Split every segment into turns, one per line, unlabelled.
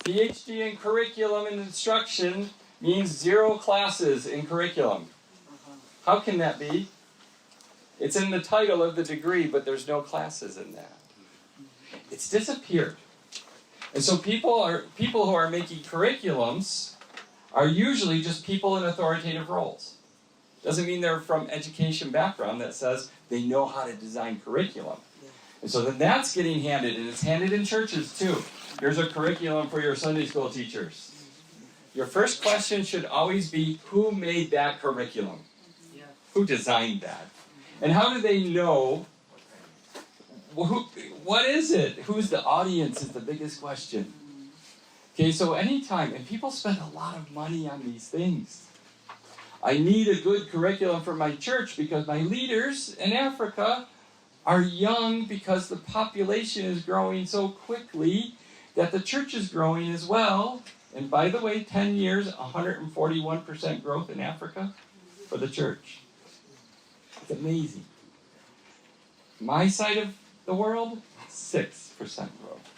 PhD in curriculum and instruction means 0 classes in curriculum. How can that be? It's in the title of the degree, but there's no classes in that. It's disappeared. And so people who are making curriculums are usually just people in authoritative roles. Doesn't mean they're from education background that says they know how to design curriculum. And so then that's getting handed, and it's handed in churches too. Here's a curriculum for your Sunday school teachers. Your first question should always be, who made that curriculum? Who designed that? And how do they know? What is it? Who's the audience is the biggest question. Okay, so anytime, and people spend a lot of money on these things. I need a good curriculum for my church because my leaders in Africa are young because the population is growing so quickly that the church is growing as well. And by the way, 10 years, 141% growth in Africa for the church. It's amazing. My side of the world, 6% growth.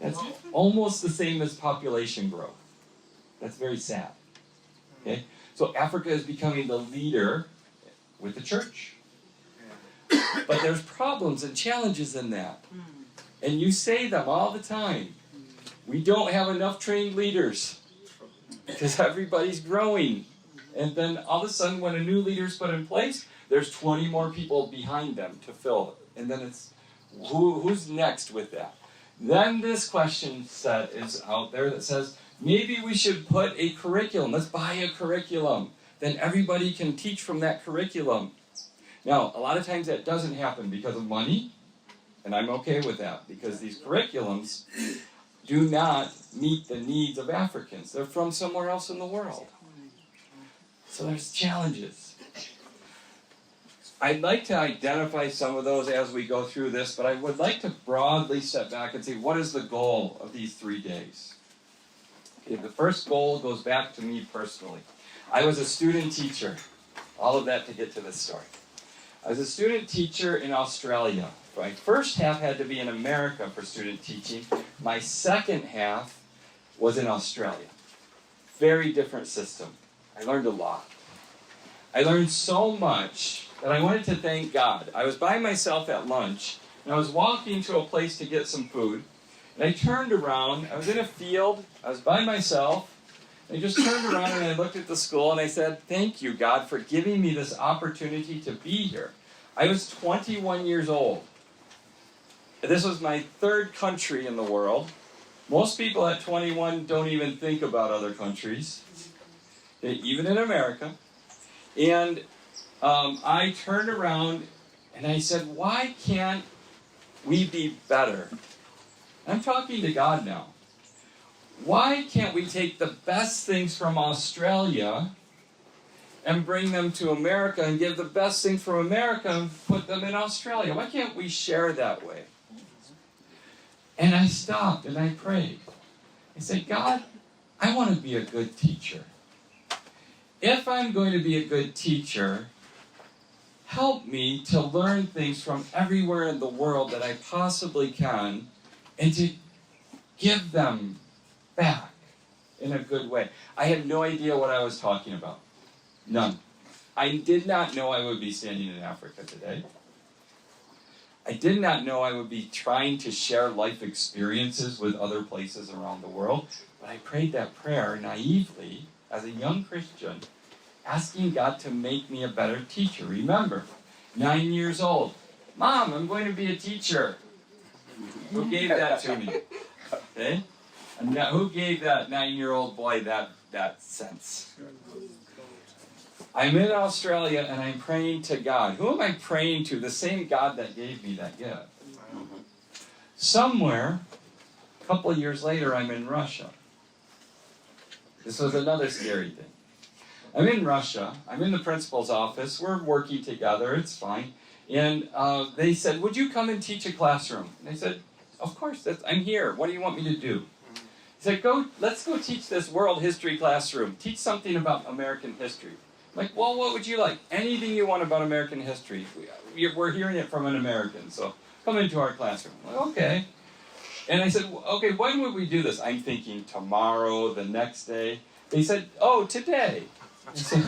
That's almost the same as population growth. That's very sad. Okay? So Africa is becoming the leader with the church. But there's problems and challenges in that. And you say them all the time. We don't have enough trained leaders because everybody's growing. And then all of a sudden when a new leader's put in place, there's 20 more people behind them to fill it. And then it's, who's next with that? Then this question set is out there that says, maybe we should put a curriculum. Let's buy a curriculum. Then everybody can teach from that curriculum. Now, a lot of times that doesn't happen because of money, and I'm okay with that, because these curriculums do not meet the needs of Africans. They're from somewhere else in the world. So there's challenges. I'd like to identify some of those as we go through this, but I would like to broadly step back and say, what is the goal of these 3 days? Okay, the first goal goes back to me personally. I was a student teacher. All of that to get to this story. I was a student teacher in Australia. My first half had to be in America for student teaching. My second half was in Australia. Very different system. I learned a lot. I learned so much that I wanted to thank God. I was by myself at lunch, and I was walking to a place to get some food, and I turned around. I was in a field. I was by myself. I just turned around and I looked at the school and I said, thank you, God, for giving me this opportunity to be here. I was 21 years old. This was my 3rd country in the world. Most people at 21 don't even think about other countries, even in America. And I turned around and I said, why can't we be better? I'm talking to God now. Why can't we take the best things from Australia and bring them to America and give the best things from America and put them in Australia? Why can't we share that way? And I stopped and I prayed. I said, God, I want to be a good teacher. If I'm going to be a good teacher, help me to learn things from everywhere in the world that I possibly can and to give them back in a good way. I had no idea what I was talking about. None. I did not know I would be standing in Africa today. I did not know I would be trying to share life experiences with other places around the world. But I prayed that prayer naively as a young Christian, asking God to make me a better teacher. Remember, 9 years old. Mom, I'm going to be a teacher. Who gave that to me? Okay? And who gave that 9-year-old boy that sense? I'm in Australia and I'm praying to God. Who am I praying to? The same God that gave me that gift. Somewhere, a couple of years later, I'm in Russia. This was another scary thing. I'm in Russia. I'm in the principal's office. We're working together. It's fine. And they said, would you come and teach a classroom? And I said, of course. I'm here. What do you want me to do? He said, let's go teach this world history classroom. Teach something about American history. I'm like, well, what would you like? Anything you want about American history. We're hearing it from an American, so come into our classroom. I'm like, okay. And I said, okay, when would we do this? I'm thinking tomorrow, the next day. They said, oh, today. I said,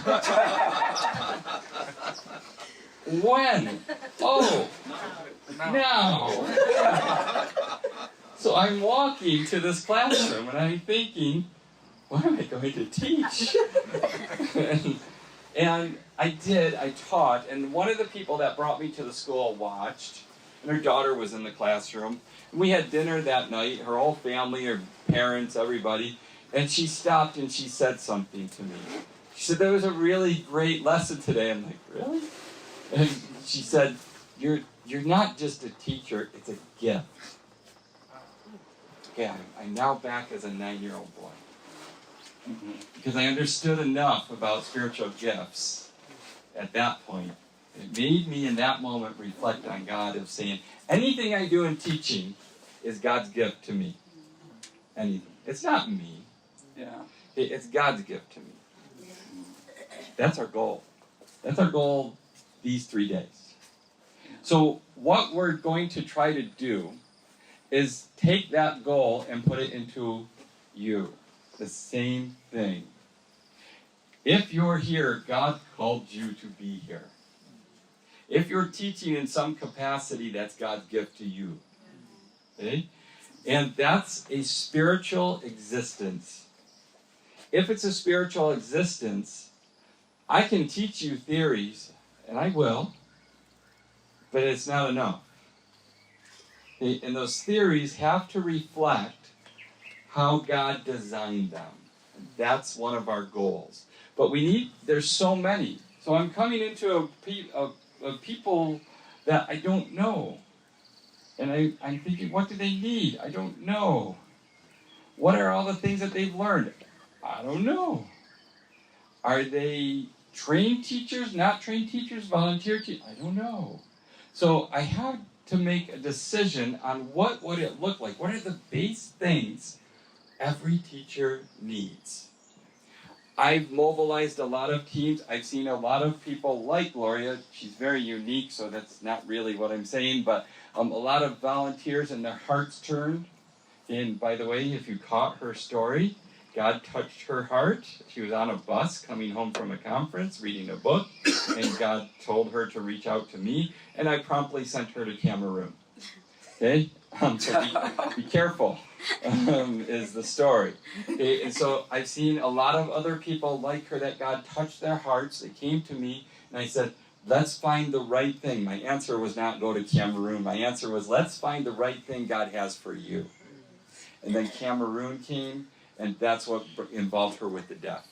when? Oh, now. So I'm walking to this classroom and I'm thinking, what am I going to teach? and I taught, and one of the people that brought me to the school watched, and her daughter was in the classroom. And we had dinner that night, her whole family, her parents, everybody, and she stopped and she said something to me. She said, that was a really great lesson today. I'm like, really? And she said, you're not just a teacher, it's a gift. Okay, I'm now back as a 9-year-old boy. Because I understood enough about spiritual gifts at that point. It made me in that moment reflect on God of saying, anything I do in teaching is God's gift to me. Anything. It's not me.
Yeah.
It's God's gift to me. That's our goal. That's our goal these 3 days. So what we're going to try to do is take that goal and put it into you. The same thing. If you're here, God called you to be here. If you're teaching in some capacity, that's God's gift to you. Okay? And that's a spiritual existence. If it's a spiritual existence, I can teach you theories, and I will, but it's not enough. Okay? And those theories have to reflect how God designed them. And that's one of our goals. But there's so many. So I'm coming into a people that I don't know. And I'm thinking, what do they need? I don't know. What are all the things that they've learned? I don't know. Are they trained teachers, not trained teachers, volunteer teachers? I don't know. So I have to make a decision on what would it look like. What are the base things every teacher needs? I've mobilized a lot of teams. I've seen a lot of people like Gloria. She's very unique, so that's not really what I'm saying, but a lot of volunteers and their hearts turned. And by the way, if you caught her story, God touched her heart. She was on a bus coming home from a conference, reading a book, and God told her to reach out to me, and I promptly sent her to Cameroon. Okay? So be careful, is the story. Okay? And so I've seen a lot of other people like her that God touched their hearts. They came to me, and I said, let's find the right thing. My answer was not go to Cameroon. My answer was, let's find the right thing God has for you. And then Cameroon came, and that's what involved her with the deaf.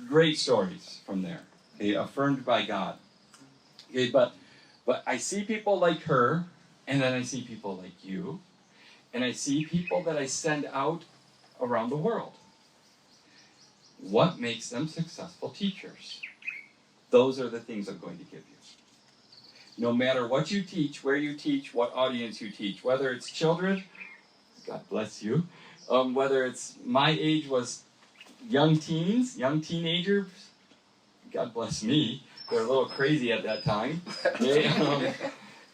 Great stories from there. Okay? Affirmed by God. Okay, but I see people like her, and then I see people like you, and I see people that I send out around the world. What makes them successful teachers? Those are the things I'm going to give you. No matter what you teach, where you teach, what audience you teach, whether it's children, God bless you, whether it's my age was young teens, young teenagers, God bless me, they're a little crazy at that time. Okay?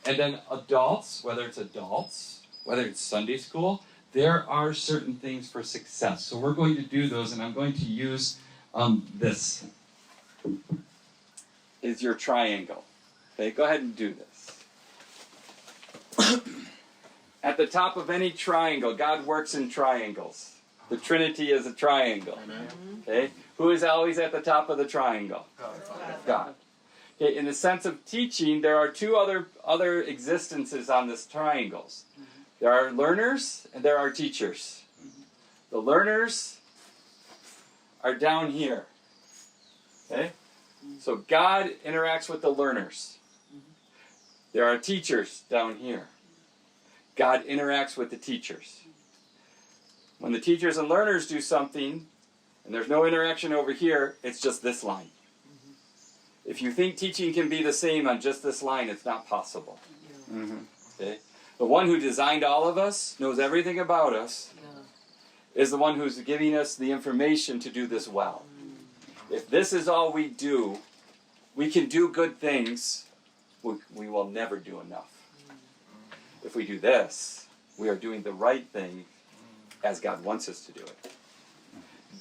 And then adults, whether it's Sunday school, there are certain things for success. So we're going to do those, and I'm going to use this. Is your triangle. Okay, go ahead and do this. At the top of any triangle, God works in triangles. The Trinity is a triangle. Okay, who is always at the top of the triangle? God. Okay, in the sense of teaching, there are two other existences on this triangles. There are learners and there are teachers. The learners are down here. Okay? So God interacts with the learners. There are teachers down here. God interacts with the teachers. When the teachers and learners do something, and there's no interaction over here, it's just this line. If you think teaching can be the same on just this line, it's not possible. Okay? The one who designed all of us, knows everything about us, is the one who's giving us the information to do this well. If this is all we do, we can do good things, we will never do enough. If we do this, we are doing the right thing as God wants us to do it.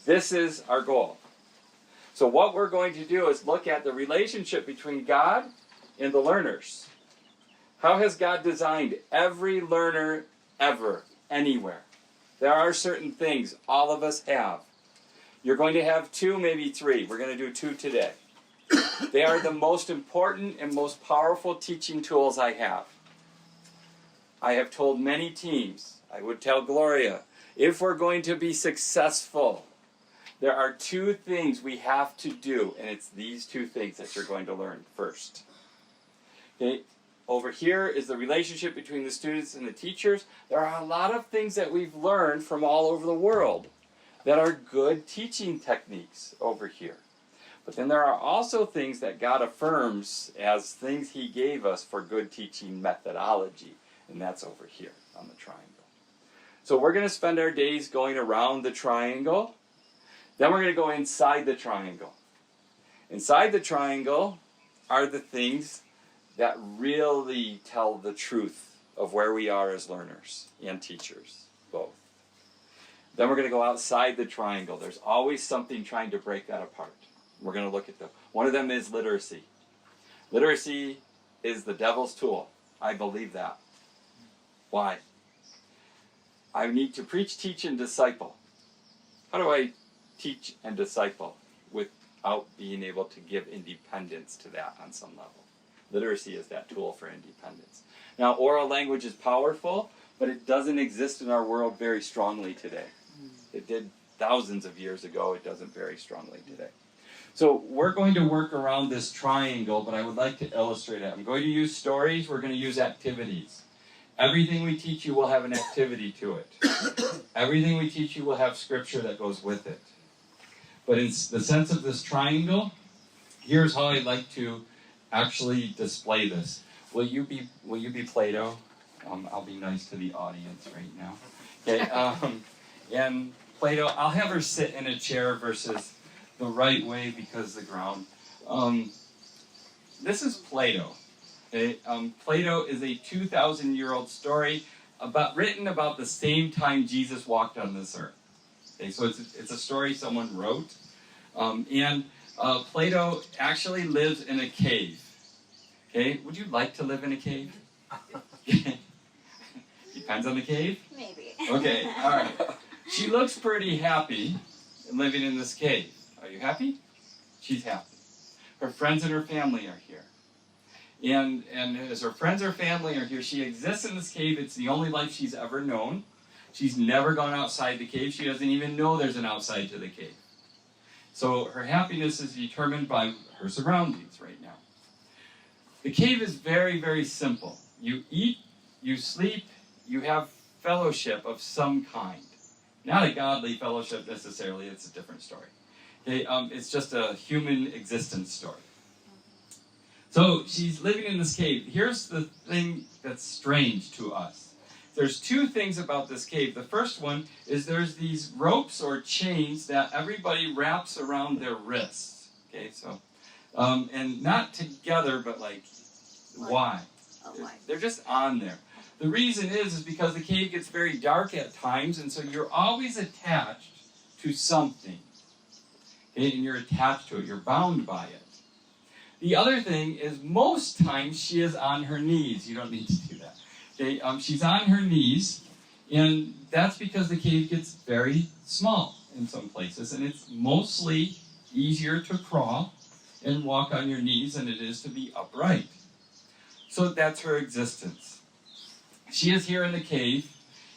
This is our goal. So what we're going to do is look at the relationship between God and the learners. How has God designed every learner ever, anywhere? There are certain things all of us have. You're going to have 2, maybe 3. We're going to do 2 today. They are the most important and most powerful teaching tools I have. I have told many teams, I would tell Gloria, if we're going to be successful, there are 2 things we have to do, and it's these 2 things that you're going to learn first. Okay? Over here is the relationship between the students and the teachers. There are a lot of things that we've learned from all over the world that are good teaching techniques over here. But then there are also things that God affirms as things He gave us for good teaching methodology, and that's over here on the triangle. So we're going to spend our days going around the triangle. Then we're going to go inside the triangle. Inside the triangle are the things that really tell the truth of where we are as learners and teachers, both. Then we're going to go outside the triangle. There's always something trying to break that apart. We're going to look at them. One of them is literacy. Literacy is the devil's tool. I believe that. Why? I need to preach, teach, and disciple. How do I teach and disciple without being able to give independence to that on some level? Literacy is that tool for independence. Now, oral language is powerful, but it doesn't exist in our world very strongly today. It did thousands of years ago. It doesn't very strongly today. So we're going to work around this triangle, but I would like to illustrate it. I'm going to use stories. We're going to use activities. Everything we teach you will have an activity to it. Everything we teach you will have scripture that goes with it. But in the sense of this triangle, here's how I'd like to actually display this. Will you be Plato? I'll be nice to the audience right now. Okay. And Plato, I'll have her sit in a chair versus the right way because the ground. This is Plato. Okay? Plato is a 2,000-year-old story written about the same time Jesus walked on this earth. Okay, so it's a story someone wrote. Plato actually lives in a cave. Okay, would you like to live in a cave? Depends on the cave?
Maybe.
Okay, all right. She looks pretty happy living in this cave. Are you happy? She's happy. Her friends and her family are here. And as her friends or family are here, she exists in this cave. It's the only life she's ever known. She's never gone outside the cave. She doesn't even know there's an outside to the cave. So her happiness is determined by her surroundings right now. The cave is very, very simple. You eat, you sleep, you have fellowship of some kind. Not a godly fellowship necessarily, it's a different story. Okay, it's just a human existence story. So she's living in this cave. Here's the thing that's strange to us. There's 2 things about this cave. The first one is there's these ropes or chains that everybody wraps around their wrists. Okay, so, and not together, but like, why? They're just on there. The reason is because the cave gets very dark at times, and so you're always attached to something. Okay, and you're attached to it. You're bound by it. The other thing is most times she is on her knees. You don't need to do that. Okay, she's on her knees, and that's because the cave gets very small in some places, and it's mostly easier to crawl and walk on your knees than it is to be upright. So that's her existence. She is here in the cave,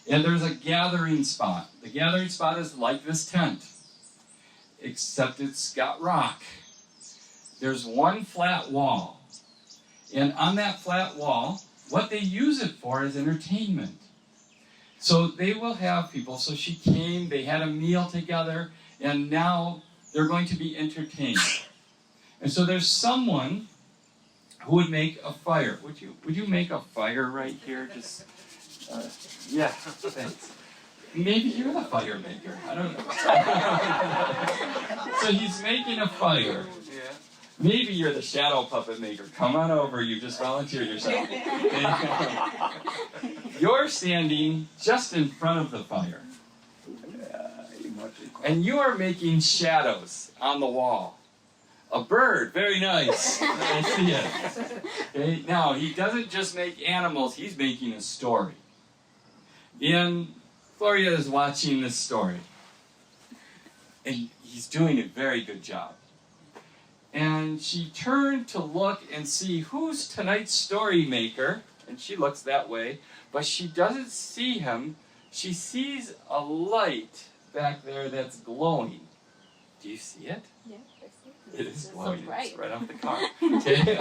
and there's a gathering spot. The gathering spot is like this tent, except it's got rock. There's one flat wall, and on that flat wall, what they use it for is entertainment. So they will have people. So she came, they had a meal together, and now they're going to be entertained. And so there's someone who would make a fire. Would you make a fire right here? Just yeah, thanks. Maybe you're the fire maker. I don't know. So he's making a fire. Maybe you're the shadow puppet maker. Come on over. You just volunteered yourself. You're standing just in front of the fire. And you are making shadows on the wall. A bird, very nice. I see it. Okay, now, he doesn't just make animals, he's making a story. And Gloria is watching this story. And he's doing a very good job. And she turned to look and see who's tonight's story maker. And she looks that way. But she doesn't see him. She sees a light back there that's glowing. Do you see it?
Yeah, I see
It is glowing.
So bright.
It's right off the car. Okay?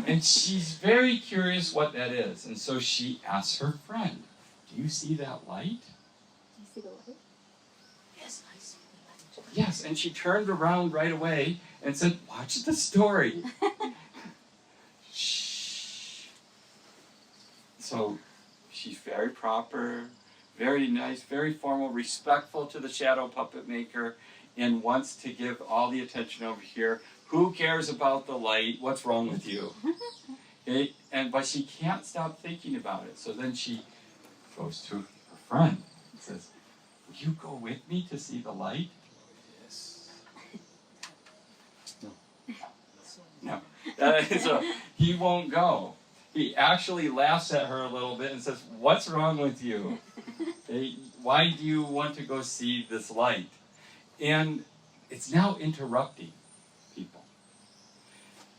And she's very curious what that is. And so she asks her friend, do you see that light?
Do you see the light? Yes, I see the light.
Yes, and she turned around right away and said, watch the story. Shh. So she's very proper, very nice, very formal, respectful to the shadow puppet maker, and wants to give all the attention over here. Who cares about the light? What's wrong with you? Okay? But she can't stop thinking about it. So then she goes to her friend and says, will you go with me to see the light? Yes. No. So he won't go. He actually laughs at her a little bit and says, what's wrong with you? Okay? Why do you want to go see this light? And it's now interrupting people.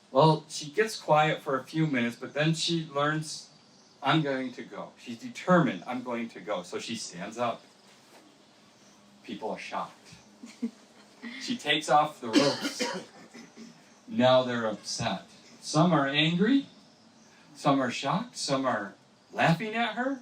Well, she gets quiet for a few minutes, but then she learns, I'm going to go. She's determined, I'm going to go. So she stands up. People are shocked. She takes off the ropes. Now they're upset. Some are angry. Some are shocked. Some are laughing at her.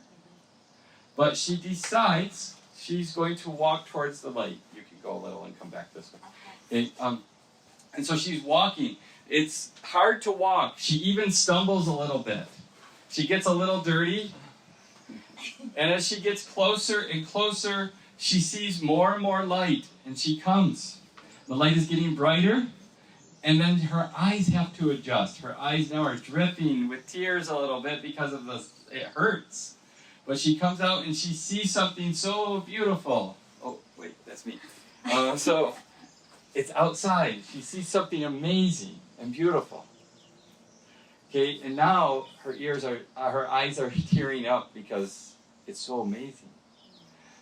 But she decides she's going to walk towards the light. You can go a little and come back this way. And so she's walking. It's hard to walk. She even stumbles a little bit. She gets a little dirty. And as she gets closer and closer, she sees more and more light. And she comes. The light is getting brighter. And then her eyes have to adjust. Her eyes now are dripping with tears a little bit because of this. It hurts. But she comes out and she sees something so beautiful. Oh, wait, that's me. So it's outside. She sees something amazing and beautiful. Okay, and now her eyes are tearing up because it's so amazing.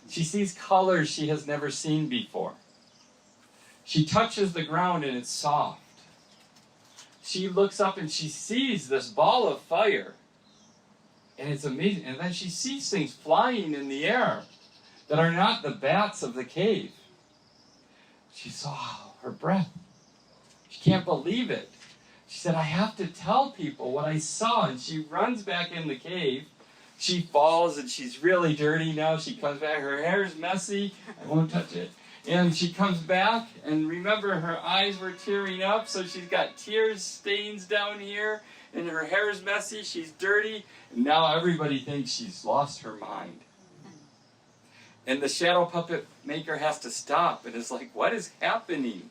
She sees colors she has never seen before. She touches the ground and it's soft. She looks up and she sees this ball of fire. And it's amazing. And then she sees things flying in the air that are not the bats of the cave. She saw her breath. She can't believe it. She said, I have to tell people what I saw. And she runs back in the cave. She falls and she's really dirty now. She comes back. Her hair's messy. I won't touch it. And she comes back. And remember, her eyes were tearing up. So she's got tears stains down here. And her hair is messy, she's dirty, and now everybody thinks she's lost her mind. And the shadow puppet maker has to stop, and it's like, what is happening?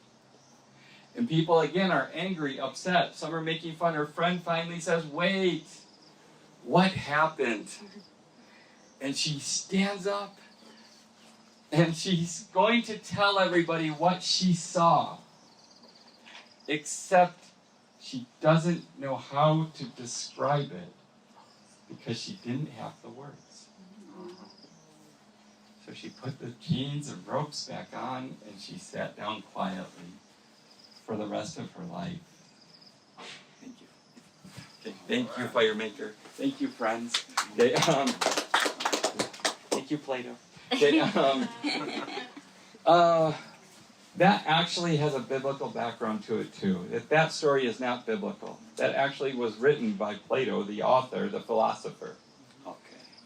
And people, again, are angry, upset. Some are making fun. Her friend finally says, wait, what happened? And she stands up, and she's going to tell everybody what she saw, except she doesn't know how to describe it because she didn't have the words. So she put the chains and ropes back on and she sat down quietly for the rest of her life. Thank you. Okay, thank you, Firemaker. Thank you, friends. Okay, thank you, Plato. Okay, that actually has a biblical background to it too. That story is not biblical. That actually was written by Plato, the author, the philosopher.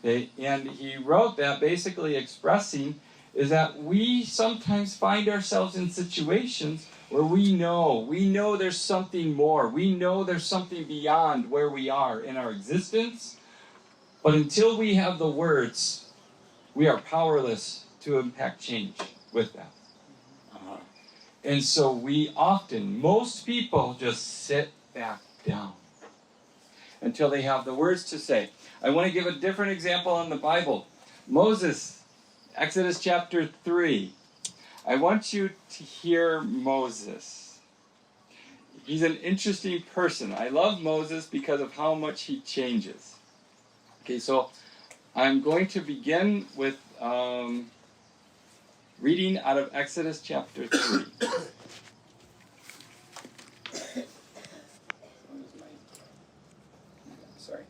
Okay. And he wrote that basically expressing is that we sometimes find ourselves in situations where we know there's something more. We know there's something beyond where we are in our existence. But until we have the words, we are powerless to impact change with that. And so most people just sit back down until they have the words to say. I want to give a different example in the Bible. Moses, Exodus chapter 3. I want you to hear Moses. He's an interesting person. I love Moses because of how much he changes. Okay, so I'm going to begin with reading out of Exodus chapter 3. Sorry.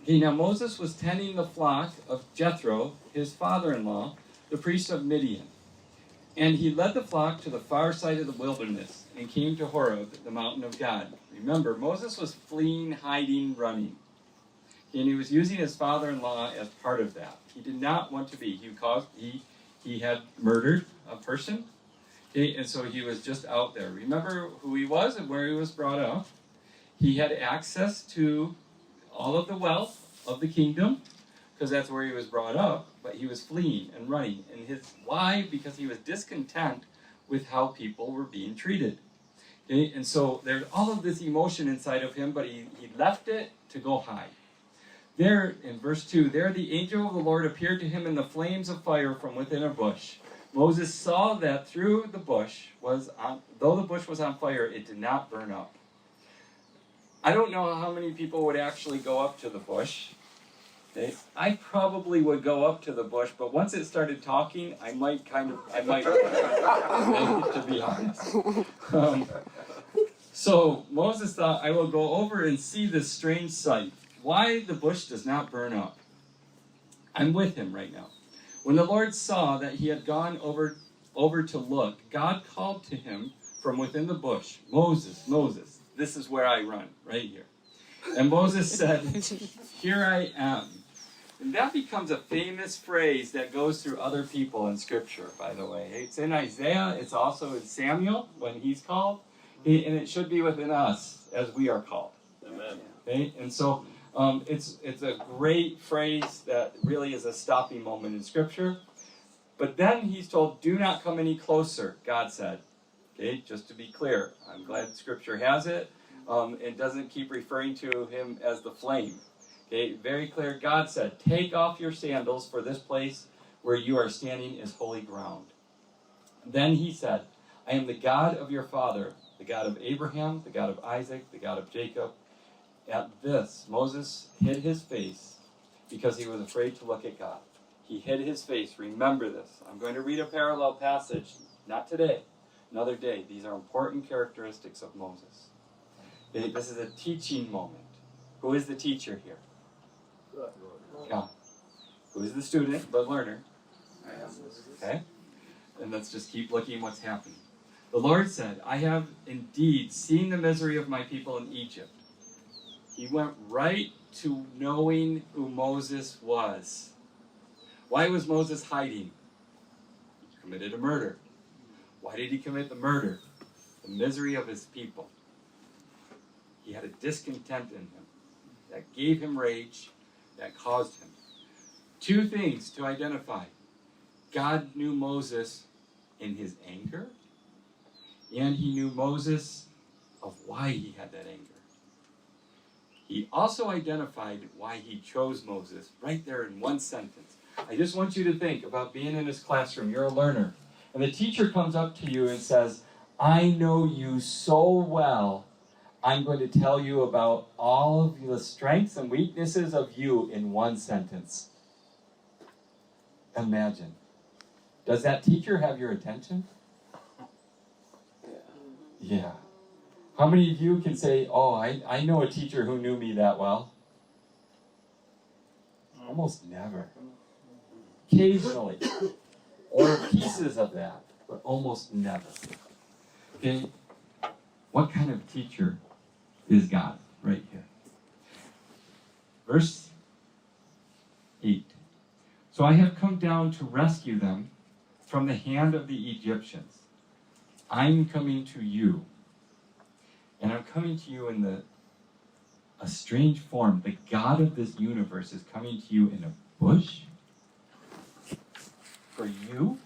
Okay, now Moses was tending the flock of Jethro, his father-in-law, the priest of Midian. And he led the flock to the far side of the wilderness and came to Horeb, the mountain of God. Remember, Moses was fleeing, hiding, running. And he was using his father-in-law as part of that. He did not want to be. He had murdered a person. Okay, and so he was just out there. Remember who he was and where he was brought up. He had access to all of the wealth of the kingdom, because that's where he was brought up, but he was fleeing and running. And why? Because he was discontent with how people were being treated. Okay? And so there's all of this emotion inside of him, but he left it to go hide. There, in verse 2, there the angel of the Lord appeared to him in the flames of fire from within a bush. Moses saw that though the bush was on fire, it did not burn up. I don't know how many people would actually go up to the bush. Okay? I probably would go up to the bush, but once it started talking, I might to be honest. So Moses thought, I will go over and see this strange sight. Why the bush does not burn up. I'm with him right now. When the Lord saw that he had gone over to look, God called to him from within the bush, Moses, Moses. This is where I run, right here. And Moses said, here I am. And that becomes a famous phrase that goes through other people in Scripture, by the way. It's in Isaiah. It's also in Samuel when he's called. And it should be within us as we are called.
Amen.
Okay? And so it's a great phrase that really is a stopping moment in Scripture. But then he's told, do not come any closer, God said. Okay, just to be clear, I'm glad Scripture has it. It doesn't keep referring to him as the flame. Okay, very clear. God said, take off your sandals, for this place where you are standing is holy ground. Then he said, I am the God of your father, the God of Abraham, the God of Isaac, the God of Jacob. At this, Moses hid his face because he was afraid to look at God. He hid his face. Remember this. I'm going to read a parallel passage, not today. Another day. These are important characteristics of Moses. This is a teaching moment. Who is the teacher here? God. Who is the student, the learner? I am. Okay? And let's just keep looking what's happening. The Lord said, I have indeed seen the misery of my people in Egypt. He went right to knowing who Moses was. Why was Moses hiding? He committed a murder. Why did he commit the murder? The misery of his people. He had a discontent in him that gave him rage, that caused him. Two things to identify. God knew Moses in his anger, and he knew Moses of why he had that anger. He also identified why he chose Moses right there in one sentence. I just want you to think about being in his classroom. You're a learner. And the teacher comes up to you and says, I know you so well, I'm going to tell you about all of the strengths and weaknesses of you in one sentence. Imagine. Does that teacher have your attention? Yeah. How many of you can say, oh, I know a teacher who knew me that well? Almost never. Occasionally. Or pieces of that, but almost never. Okay? What kind of teacher is God? Right here. Verse 8. So I have come down to rescue them from the hand of the Egyptians. I'm coming to you. And I'm coming to you in the a strange form. The God of this universe is coming to you in a bush? For you?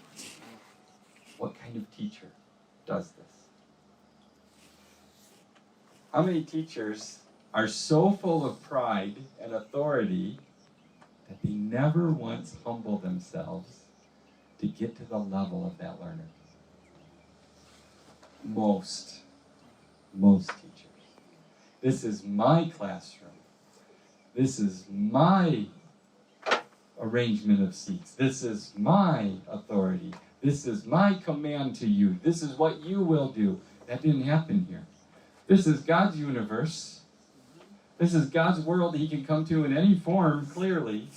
What kind of teacher does this? How many teachers are so full of pride and authority that they never once humble themselves to get to the level of that learner? Most teachers. This is my classroom. This is my arrangement of seats. This is my authority. This is my command to you. This is what you will do. That didn't happen here. This is God's universe. This is God's world he can come to in any form, clearly.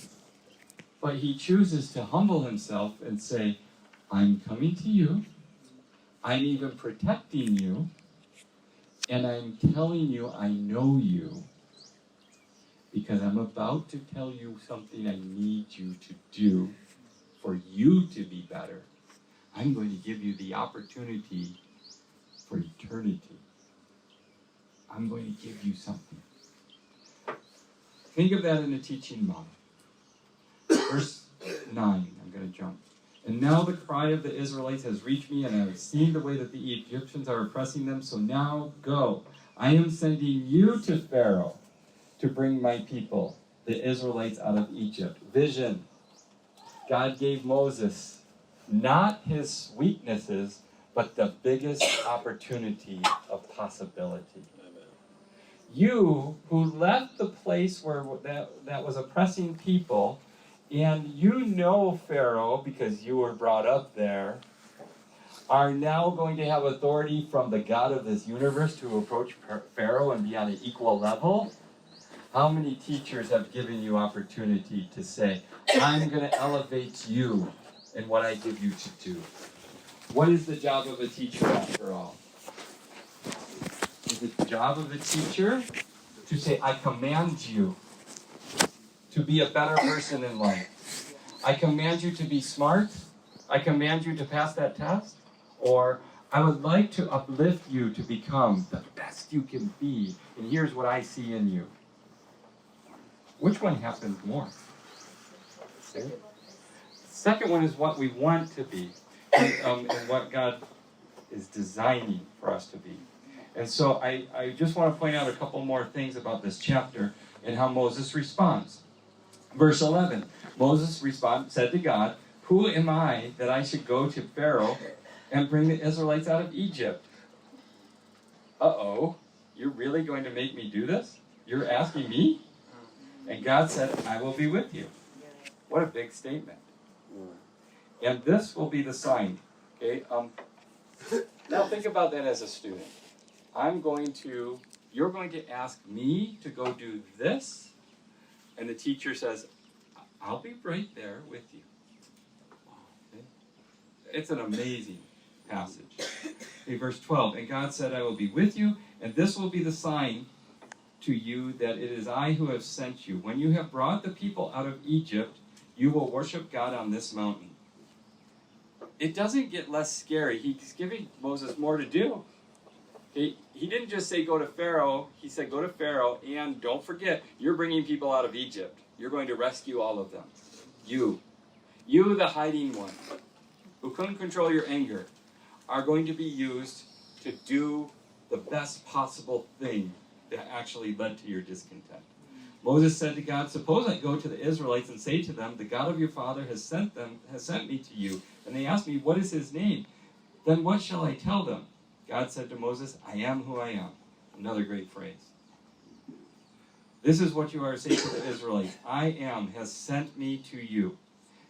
But he chooses to humble himself and say, I'm coming to you. I'm even protecting you. And I'm telling you I know you. Because I'm about to tell you something I need you to do for you to be better. I'm going to give you the opportunity for eternity. I'm going to give you something. Think of that in a teaching model. Verse 9, I'm going to jump. And now the cry of the Israelites has reached me, and I have seen the way that the Egyptians are oppressing them. So now go. I am sending you to Pharaoh to bring my people, the Israelites, out of Egypt. Vision. God gave Moses not his weaknesses, but the biggest opportunity of possibility. You who left the place where that was oppressing people, and you know Pharaoh because you were brought up there, are now going to have authority from the God of this universe to approach Pharaoh and be on an equal level. How many teachers have given you opportunity to say, I'm going to elevate you in what I give you to do? What is the job of a teacher after all? Is it the job of a teacher to say, I command you to be a better person in life? I command you to be smart? I command you to pass that test? Or I would like to uplift you to become the best you can be, and here's what I see in you. Which one happens more? Okay. Second one is what we want to be, and what God is designing for us to be. And so I just want to point out a couple more things about this chapter and how Moses responds. Verse 11, Moses said to God, who am I that I should go to Pharaoh and bring the Israelites out of Egypt? Uh-oh, you're really going to make me do this? You're asking me? And God said, I will be with you. What a big statement. And this will be the sign. Okay. Now think about that as a student. You're going to ask me to go do this, and the teacher says, I'll be right there with you. Okay? It's an amazing passage. Okay, verse 12, and God said, I will be with you, and this will be the sign to you that it is I who have sent you. When you have brought the people out of Egypt, you will worship God on this mountain. It doesn't get less scary. He's giving Moses more to do. He didn't just say go to Pharaoh. He said go to Pharaoh, and don't forget, you're bringing people out of Egypt. You're going to rescue all of them. You, the hiding one, who couldn't control your anger, are going to be used to do the best possible thing that actually led to your discontent. Moses said to God, suppose I go to the Israelites and say to them, the God of your father has sent me to you. And they ask me, what is his name? Then what shall I tell them? God said to Moses, I am who I am. Another great phrase. This is what you are to say to the Israelites. I am has sent me to you.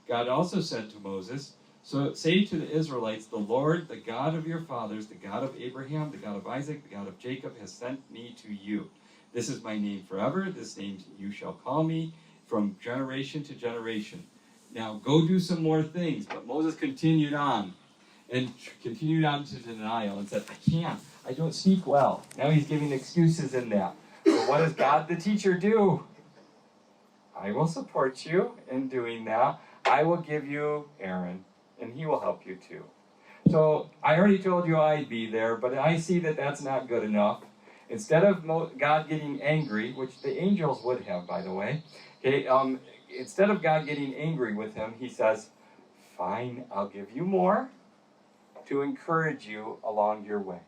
God also said to Moses, so say to the Israelites, the Lord, the God of your fathers, the God of Abraham, the God of Isaac, the God of Jacob, has sent me to you. This is my name forever. This name you shall call me from generation to generation. Now go do some more things. But Moses continued on and continued on to denial and said, I can't. I don't speak well. Now he's giving excuses in that. So what does God the teacher do? I will support you in doing that. I will give you Aaron, and he will help you too. So I already told you I'd be there, but I see that that's not good enough. Instead of God getting angry, which the angels would have, by the way, okay, instead of God getting angry with him, he says, fine, I'll give you more to encourage you along your way.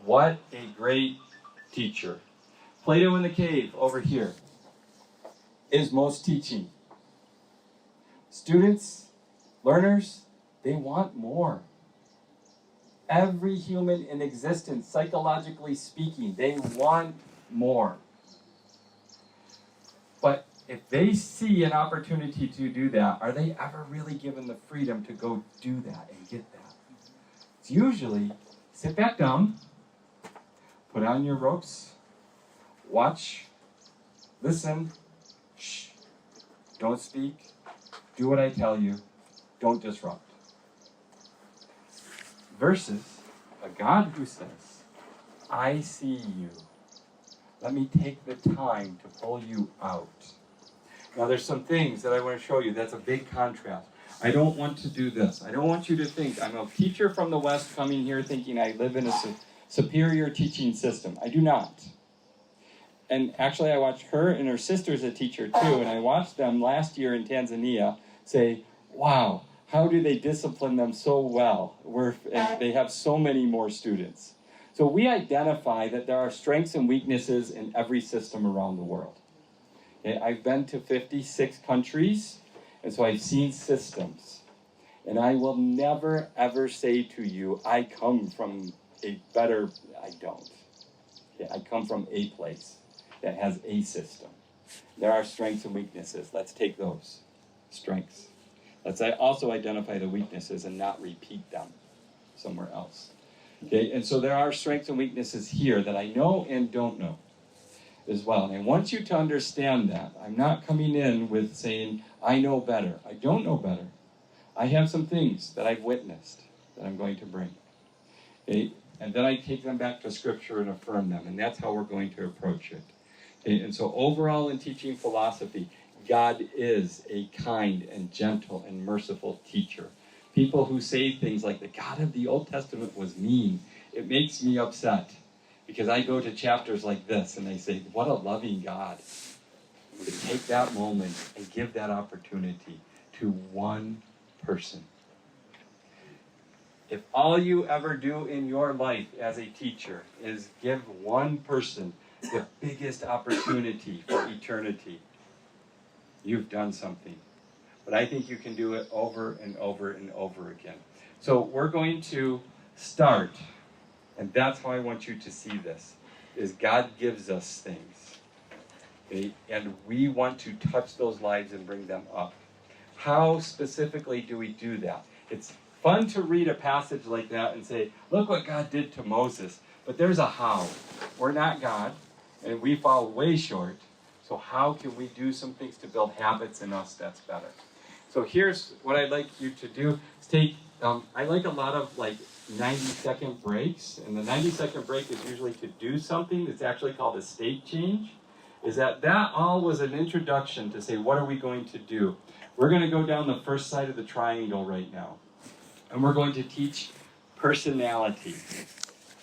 What a great teacher. Plato in the cave over here is most teaching. Students, learners, they want more. Every human in existence, psychologically speaking, they want more. But if they see an opportunity to do that, are they ever really given the freedom to go do that and get that? It's usually sit back down, put on your ropes, watch, listen, shh, don't speak, do what I tell you, don't disrupt. Versus a God who says, I see you. Let me take the time to pull you out. Now there's some things that I want to show you. That's a big contrast. I don't want to do this. I don't want you to think I'm a teacher from the West coming here thinking I live in a superior teaching system. I do not. And actually I watched her and her sister's a teacher too, and I watched them last year in Tanzania say, wow, how do they discipline them so well? And they have so many more students. So we identify that there are strengths and weaknesses in every system around the world. Okay, I've been to 56 countries, and so I've seen systems. And I will never, ever say to you, I come from I don't. Okay, I come from a place that has a system. There are strengths and weaknesses. Let's take those strengths. Let's also identify the weaknesses and not repeat them somewhere else. Okay, and so there are strengths and weaknesses here that I know and don't know as well. And I want you to understand that. I'm not coming in with saying, I know better. I don't know better. I have some things that I've witnessed that I'm going to bring. Okay, and then I take them back to Scripture and affirm them. And that's how we're going to approach it. Okay, and so overall in teaching philosophy, God is a kind and gentle and merciful teacher. People who say things like the God of the Old Testament was mean, it makes me upset because I go to chapters like this and they say, what a loving God would take that moment and give that opportunity to one person. If all you ever do in your life as a teacher is give one person the biggest opportunity for eternity, you've done something. But I think you can do it over and over and over again. So we're going to start, and that's how I want you to see this, is God gives us things. Okay? And we want to touch those lives and bring them up. How specifically do we do that? It's fun to read a passage like that and say, look what God did to Moses. But there's a how. We're not God, and we fall way short. So how can we do some things to build habits in us that's better? So here's what I'd like you to do. Is take, I like a lot of 90-second breaks. And the 90-second break is usually to do something. It's actually called a state change. Is that all was an introduction to say, what are we going to do? We're going to go down the first side of the triangle right now. And we're going to teach personality.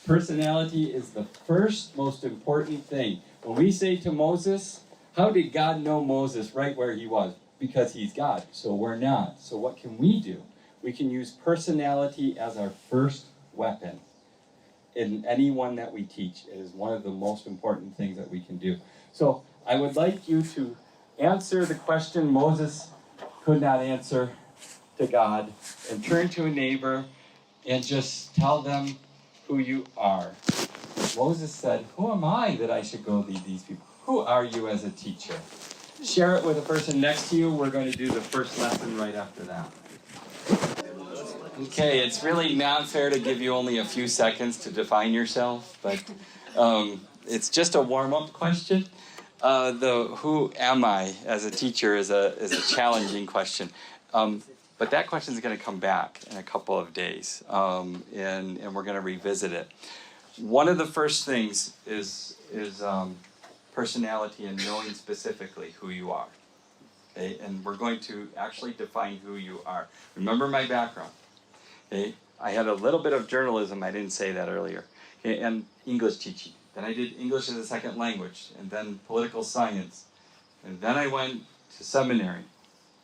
Personality is the first most important thing. When we say to Moses, how did God know Moses right where he was? Because he's God, so we're not. So what can we do? We can use personality as our first weapon in anyone that we teach. It is one of the most important things that we can do. So I would like you to answer the question Moses could not answer to God, and turn to a neighbor and just tell them who you are. Moses said, who am I that I should go lead these people? Who are you as a teacher? Share it with the person next to you. We're going to do the first lesson right after that. Okay, it's really not fair to give you only a few seconds to define yourself, but it's just a warm-up question. The who am I as a teacher is a challenging question. But that question is going to come back in a couple of days, and we're going to revisit it. One of the first things is personality and knowing specifically who you are. Okay? And we're going to actually define who you are. Remember my background. Okay? I had a little bit of journalism. I didn't say that earlier. Okay? And English teaching. Then I did English as a second language, and then political science. And then I went to seminary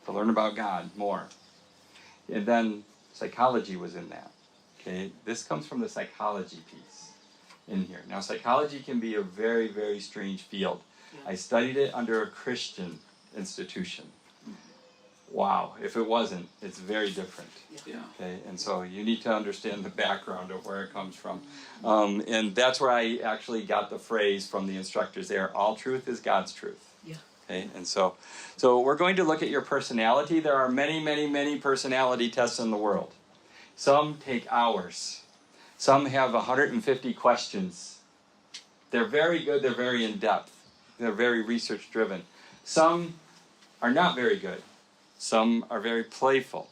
to learn about God more. And then psychology was in that. Okay, this comes from the psychology piece in here. Now, psychology can be a very, very strange field. I studied it under a Christian institution. Wow, if it wasn't, it's very different.
Yeah.
Okay, and so you need to understand the background of where it comes from. And that's where I actually got the phrase from the instructors there, all truth is God's truth.
Yeah.
Okay, and so we're going to look at your personality. There are many, many, many personality tests in the world. Some take hours. Some have 150 questions. They're very good, they're very in-depth. They're very research-driven. Some are not very good. Some are very playful.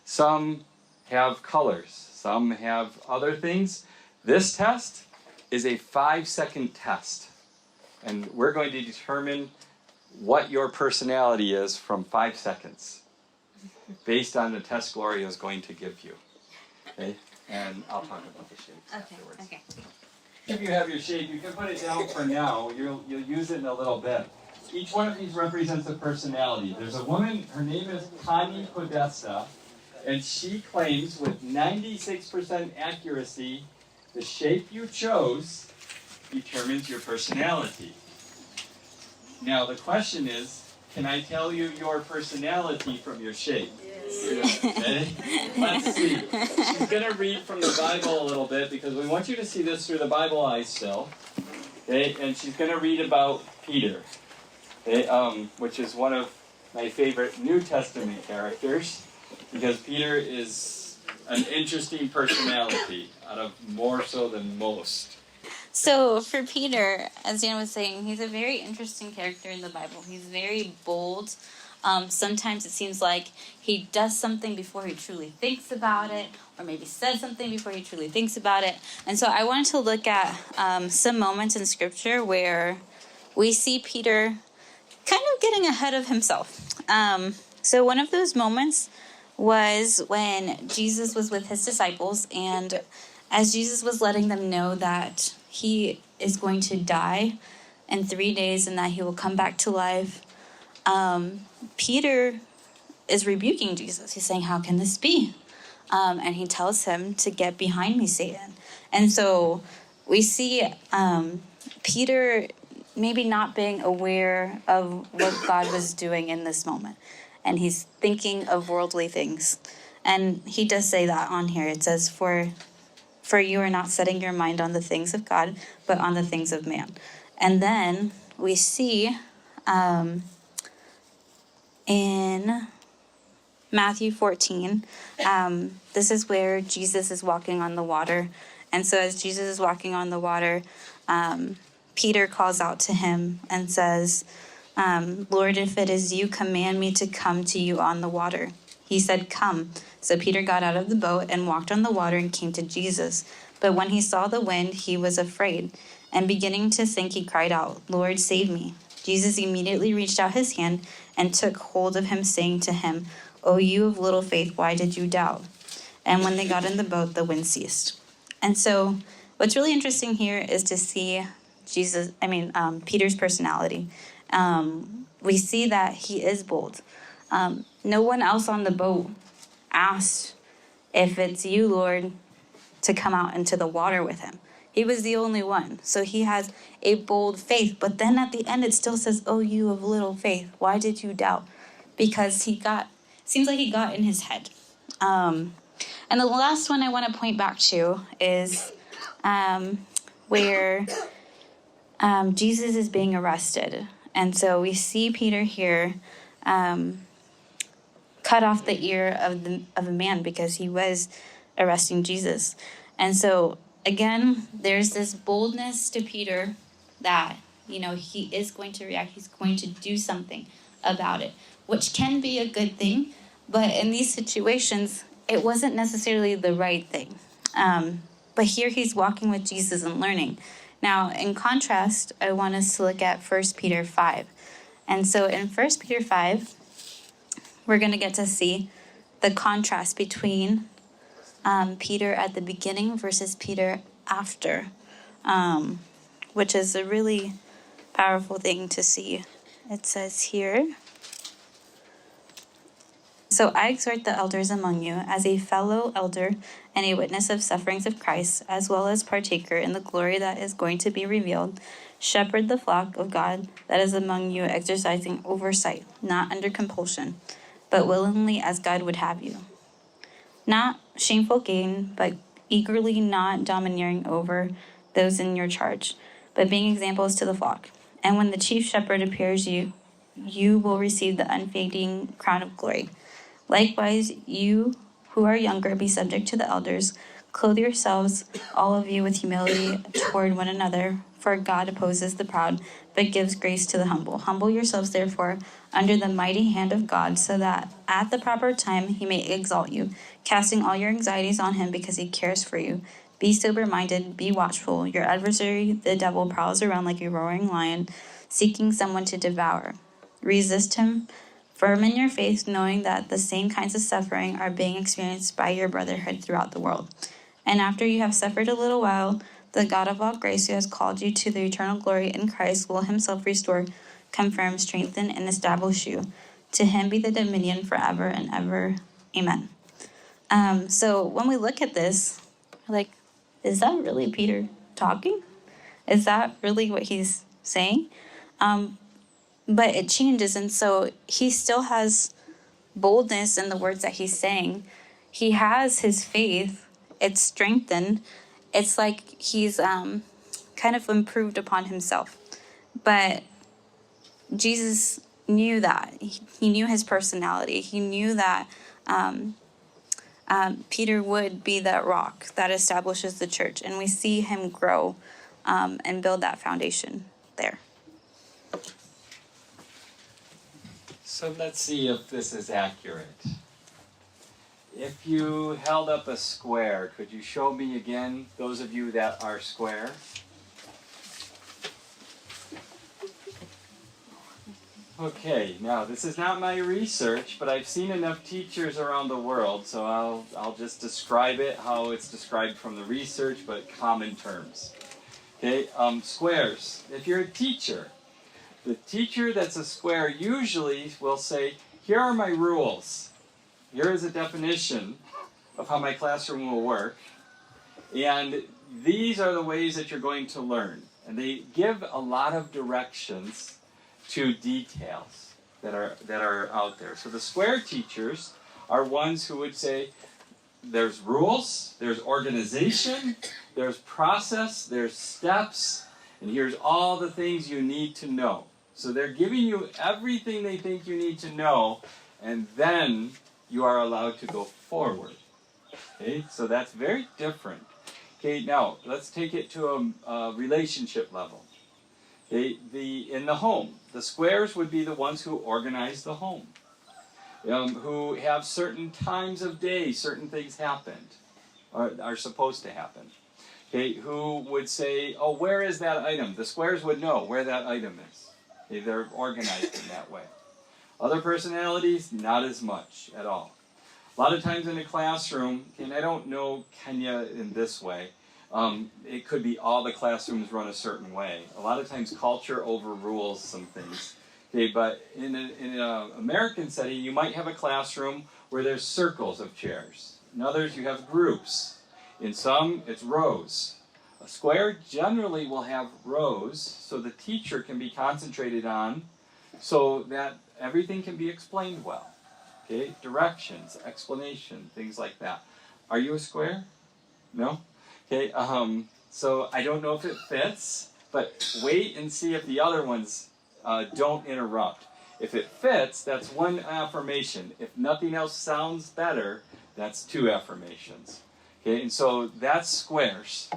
Some have colors. Some have other things. This test is a 5-second test. And we're going to determine what your personality is from 5 seconds based on the test Gloria is going to give you. Okay? And I'll talk about the shapes afterwards.
Okay.
If you have your shape, you can put it down for now. You'll use it in a little bit. Each one of these represents a personality. There's a woman, her name is Connie Podesta, and she claims with 96% accuracy, the shape you chose determines your personality. Now the question is, can I tell you your personality from your shape? Yes. Okay? Let's see. She's going to read from the Bible a little bit because we want you to see this through the Bible eyes still. Okay? And she's going to read about Peter. Okay, which is one of my favorite New Testament characters, because Peter is an interesting personality, out of more so than most.
So for Peter, as Dan was saying, he's a very interesting character in the Bible. He's very bold. Sometimes it seems like he does something before he truly thinks about it, or maybe says something before he truly thinks about it. And so I wanted to look at some moments in Scripture where we see Peter kind of getting ahead of himself. So one of those moments was when Jesus was with his disciples, and as Jesus was letting them know that he is going to die in 3 days and that he will come back to life, Peter is rebuking Jesus. He's saying, how can this be? And he tells him to get behind me, Satan. And so we see Peter maybe not being aware of what God was doing in this moment. And he's thinking of worldly things. And he does say that on here. It says, for you are not setting your mind on the things of God, but on the things of man. And then we see in Matthew 14, this is where Jesus is walking on the water. And so as Jesus is walking on the water, Peter calls out to him and says, Lord, if it is you, command me to come to you on the water. He said, come. So Peter got out of the boat and walked on the water and came to Jesus. But when he saw the wind, he was afraid. And beginning to sink, he cried out, Lord, save me. Jesus immediately reached out his hand and took hold of him, saying to him, O you of little faith, why did you doubt? And when they got in the boat, the wind ceased. And so what's really interesting here is to see Peter's personality. We see that he is bold. No one else on the boat asked if it's you, Lord, to come out into the water with him. He was the only one. So he has a bold faith. But then at the end, it still says, oh, you of little faith, why did you doubt? Because seems like he got in his head. And the last one I want to point back to is where Jesus is being arrested. And so we see Peter here cut off the ear of a man because he was arresting Jesus. And so again, there's this boldness to Peter that, he is going to react. He's going to do something about it, which can be a good thing. But in these situations, it wasn't necessarily the right thing. But here he's walking with Jesus and learning. Now, in contrast, I want us to look at 1 Peter 5. And so in 1 Peter 5, we're going to get to see the contrast between Peter at the beginning versus Peter after which is a really powerful thing to see. It says here, "So I exhort the elders among you, as a fellow elder and a witness of sufferings of Christ, as well as partaker in the glory that is going to be revealed, shepherd the flock of God that is among you, exercising oversight, not under compulsion, but willingly as God would have you. Not shameful gain, but eagerly, not domineering over those in your charge, but being examples to the flock. And when the chief shepherd appears, you will receive the unfading crown of glory. Likewise, you who are younger, be subject to the elders. Clothe yourselves, all of you, with humility toward one another, for God opposes the proud, but gives grace to the humble. Humble yourselves, therefore, under the mighty hand of God, so that at the proper time he may exalt you, casting all your anxieties on him because he cares for you. Be sober-minded, be watchful. Your adversary, the devil, prowls around like a roaring lion, seeking someone to devour. Resist him, firm in your faith, knowing that the same kinds of suffering are being experienced by your brotherhood throughout the world. And after you have suffered a little while, the God of all grace, who has called you to the eternal glory in Christ, will himself restore, confirm, strengthen, and establish you. To him be the dominion forever and ever. Amen." So when we look at this, we're like, is that really Peter talking? Is that really what he's saying? But it changes, and so he still has boldness in the words that he's saying. He has his faith. It's strengthened. It's like he's kind of improved upon himself. But Jesus knew that. He knew his personality. He knew that Peter would be that rock that establishes the church. And we see him grow and build that foundation there.
So let's see if this is accurate. If you held up a square, could you show me again, those of you that are square? Okay, now this is not my research, but I've seen enough teachers around the world, so I'll just describe it how it's described from the research, but common terms. Okay, squares. If you're a teacher, the teacher that's a square usually will say, here are my rules. Here is a definition of how my classroom will work. And these are the ways that you're going to learn. And they give a lot of directions to details that are out there. So the square teachers are ones who would say, there's rules, there's organization, there's process, there's steps, and here's all the things you need to know. So they're giving you everything they think you need to know, and then you are allowed to go forward. Okay, so that's very different. Okay, now let's take it to a relationship level. Okay, in the home, the squares would be the ones who organize the home, who have certain times of day, certain things happened, or are supposed to happen. Okay, who would say, oh, where is that item? The squares would know where that item is. Okay, they're organized in that way. Other personalities, not as much at all. A lot of times in a classroom, and I don't know Kenya in this way, it could be all the classrooms run a certain way. A lot of times culture overrules some things. Okay, but in an American setting, you might have a classroom where there's circles of chairs. In others, you have groups. In some, it's rows. A square generally will have rows, so the teacher can be concentrated on, so that everything can be explained well. Okay, directions, explanation, things like that. Are you a square? No? Okay, so I don't know if it fits, but wait and see if the other ones don't interrupt. If it fits, that's one affirmation. If nothing else sounds better, that's two affirmations. Okay, and so that's squares.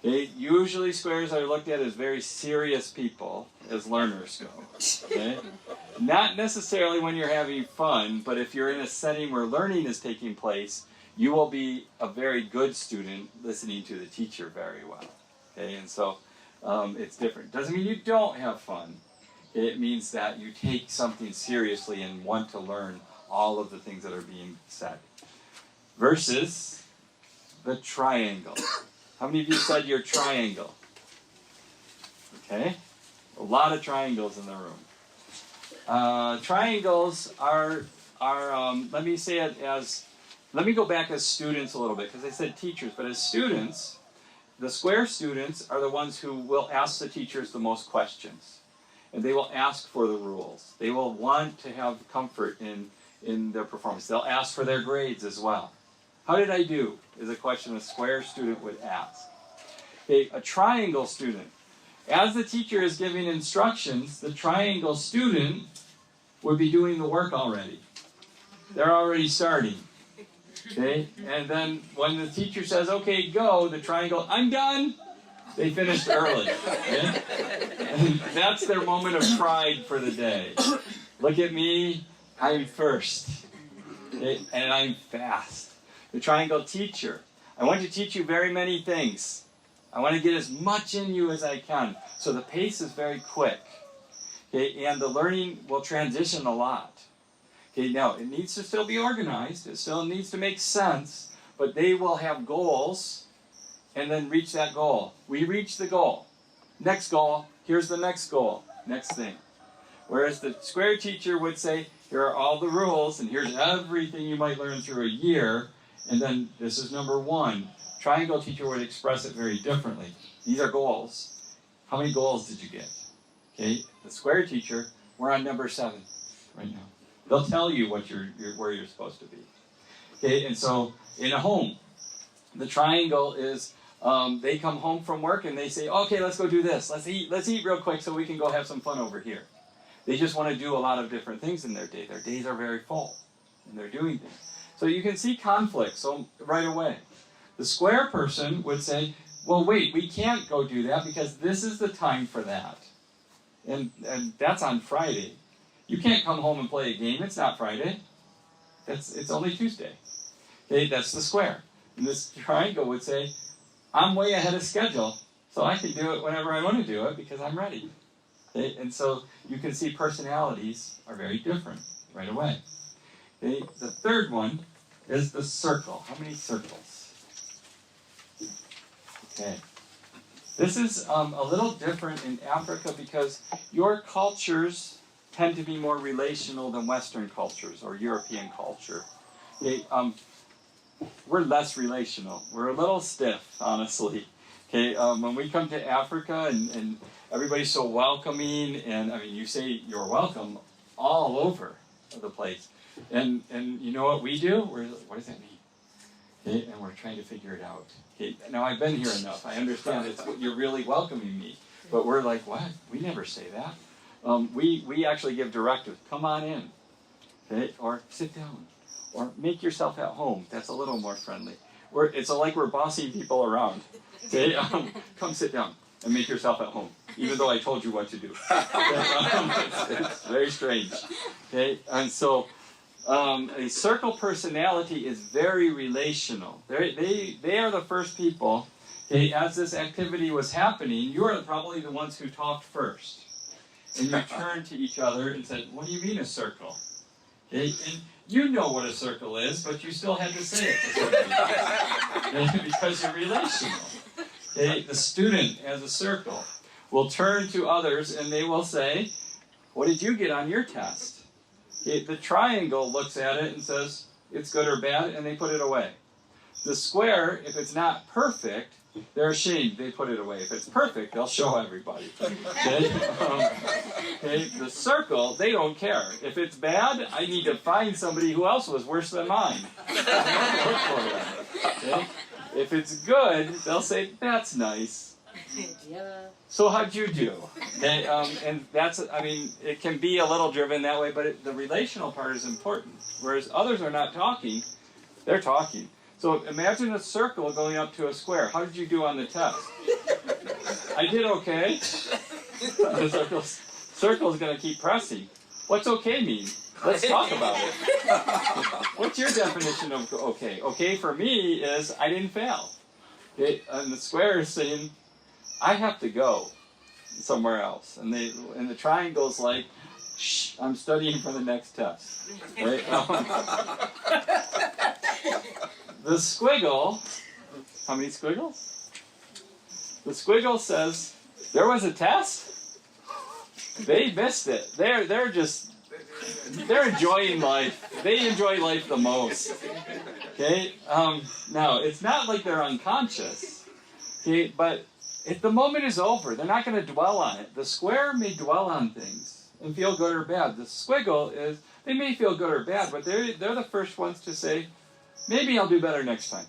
Okay, usually squares are looked at as very serious people as learners go. Okay? Not necessarily when you're having fun, but if you're in a setting where learning is taking place, you will be a very good student listening to the teacher very well. Okay, and so it's different. Doesn't mean you don't have fun. It means that you take something seriously and want to learn all of the things that are being said. Versus the triangle. How many of you said your triangle? Okay? A lot of triangles in the room. Triangles are let me say it as, let me go back as students a little bit, because I said teachers, but as students, the square students are the ones who will ask the teachers the most questions. And they will ask for the rules. They will want to have comfort in their performance. They'll ask for their grades as well. How did I do? Is a question a square student would ask. Okay, a triangle student. As the teacher is giving instructions, the triangle student would be doing the work already. They're already starting. Okay? And then when the teacher says, okay, go, the triangle, I'm done. They finished early. Okay? And that's their moment of pride for the day. Look at me, I'm first. Okay? And I'm fast. The triangle teacher, I want to teach you very many things. I want to get as much in you as I can. So the pace is very quick. Okay? And the learning will transition a lot. Okay, now, it needs to still be organized. It still needs to make sense. But they will have goals and then reach that goal. We reach the goal. Next goal, here's the next goal. Next thing. Whereas the square teacher would say, here are all the rules, and here's everything you might learn through a year, and then this is number 1. Triangle teacher would express it very differently. These are goals. How many goals did you get? Okay, the square teacher, we're on number 7 right now. They'll tell you what where you're supposed to be. Okay, and so in a home, the triangle is they come home from work and they say, okay, let's go do this. Let's eat real quick so we can go have some fun over here. They just want to do a lot of different things in their day. Their days are very full, and they're doing things. So you can see conflict so right away. The square person would say, well, wait, we can't go do that because this is the time for that. And that's on Friday. You can't come home and play a game. It's not Friday. It's only Tuesday. Okay, that's the square. And this triangle would say, I'm way ahead of schedule, so I can do it whenever I want to do it because I'm ready. Okay, and so you can see personalities are very different right away. Okay, the third one is the circle. How many circles? Okay. This is a little different in Africa because your cultures tend to be more relational than Western cultures or European culture. We're less relational. We're a little stiff, honestly. Okay, when we come to Africa and everybody's so welcoming, and I mean, you say you're welcome all over the place. And you know what we do? What does that mean? Okay, and we're trying to figure it out. Okay, now I've been here enough. I understand you're really welcoming me. But we're like, what? We never say that. We actually give directives. Come on in. Okay, or sit down. Or make yourself at home. That's a little more friendly. It's like we're bossing people around. Okay, come sit down and make yourself at home, even though I told you what to do. It's very strange. Okay, and so a circle personality is very relational. They are the first people. Okay, as this activity was happening, you are probably the ones who talked first. And you turned to each other and said, what do you mean a circle? Okay, and you know what a circle is, but you still had to say it for some reason. Because you're relational. Okay, the student as a circle will turn to others and they will say, what did you get on your test? Okay, the triangle looks at it and says, it's good or bad, and they put it away. The square, if it's not perfect, they're ashamed, they put it away. If it's perfect, they'll show everybody. Okay? Okay? The circle, they don't care. If it's bad, I need to find somebody who else was worse than mine. Okay? If it's good, they'll say, that's nice. So how'd you do? Okay? And that's, I mean, it can be a little driven that way, but the relational part is important. Whereas others are not talking, they're talking. So imagine a circle going up to a square. How did you do on the test? I did okay. The circle's going to keep pressing. What's okay mean? Let's talk about it. What's your definition of okay? Okay for me is I didn't fail. Okay? And the square is saying, I have to go somewhere else. And the triangle's like, shh, I'm studying for the next test. Right? The squiggle, how many squiggles? The squiggle says, There was a test. They missed it. They're enjoying life. They enjoy life the most. Okay. Now it's not like they're unconscious. Okay, but if the moment is over, they're not going to dwell on it. The square may dwell on things and feel good or bad. The squiggle is they may feel good or bad, but they're the first ones to say, maybe I'll do better next time.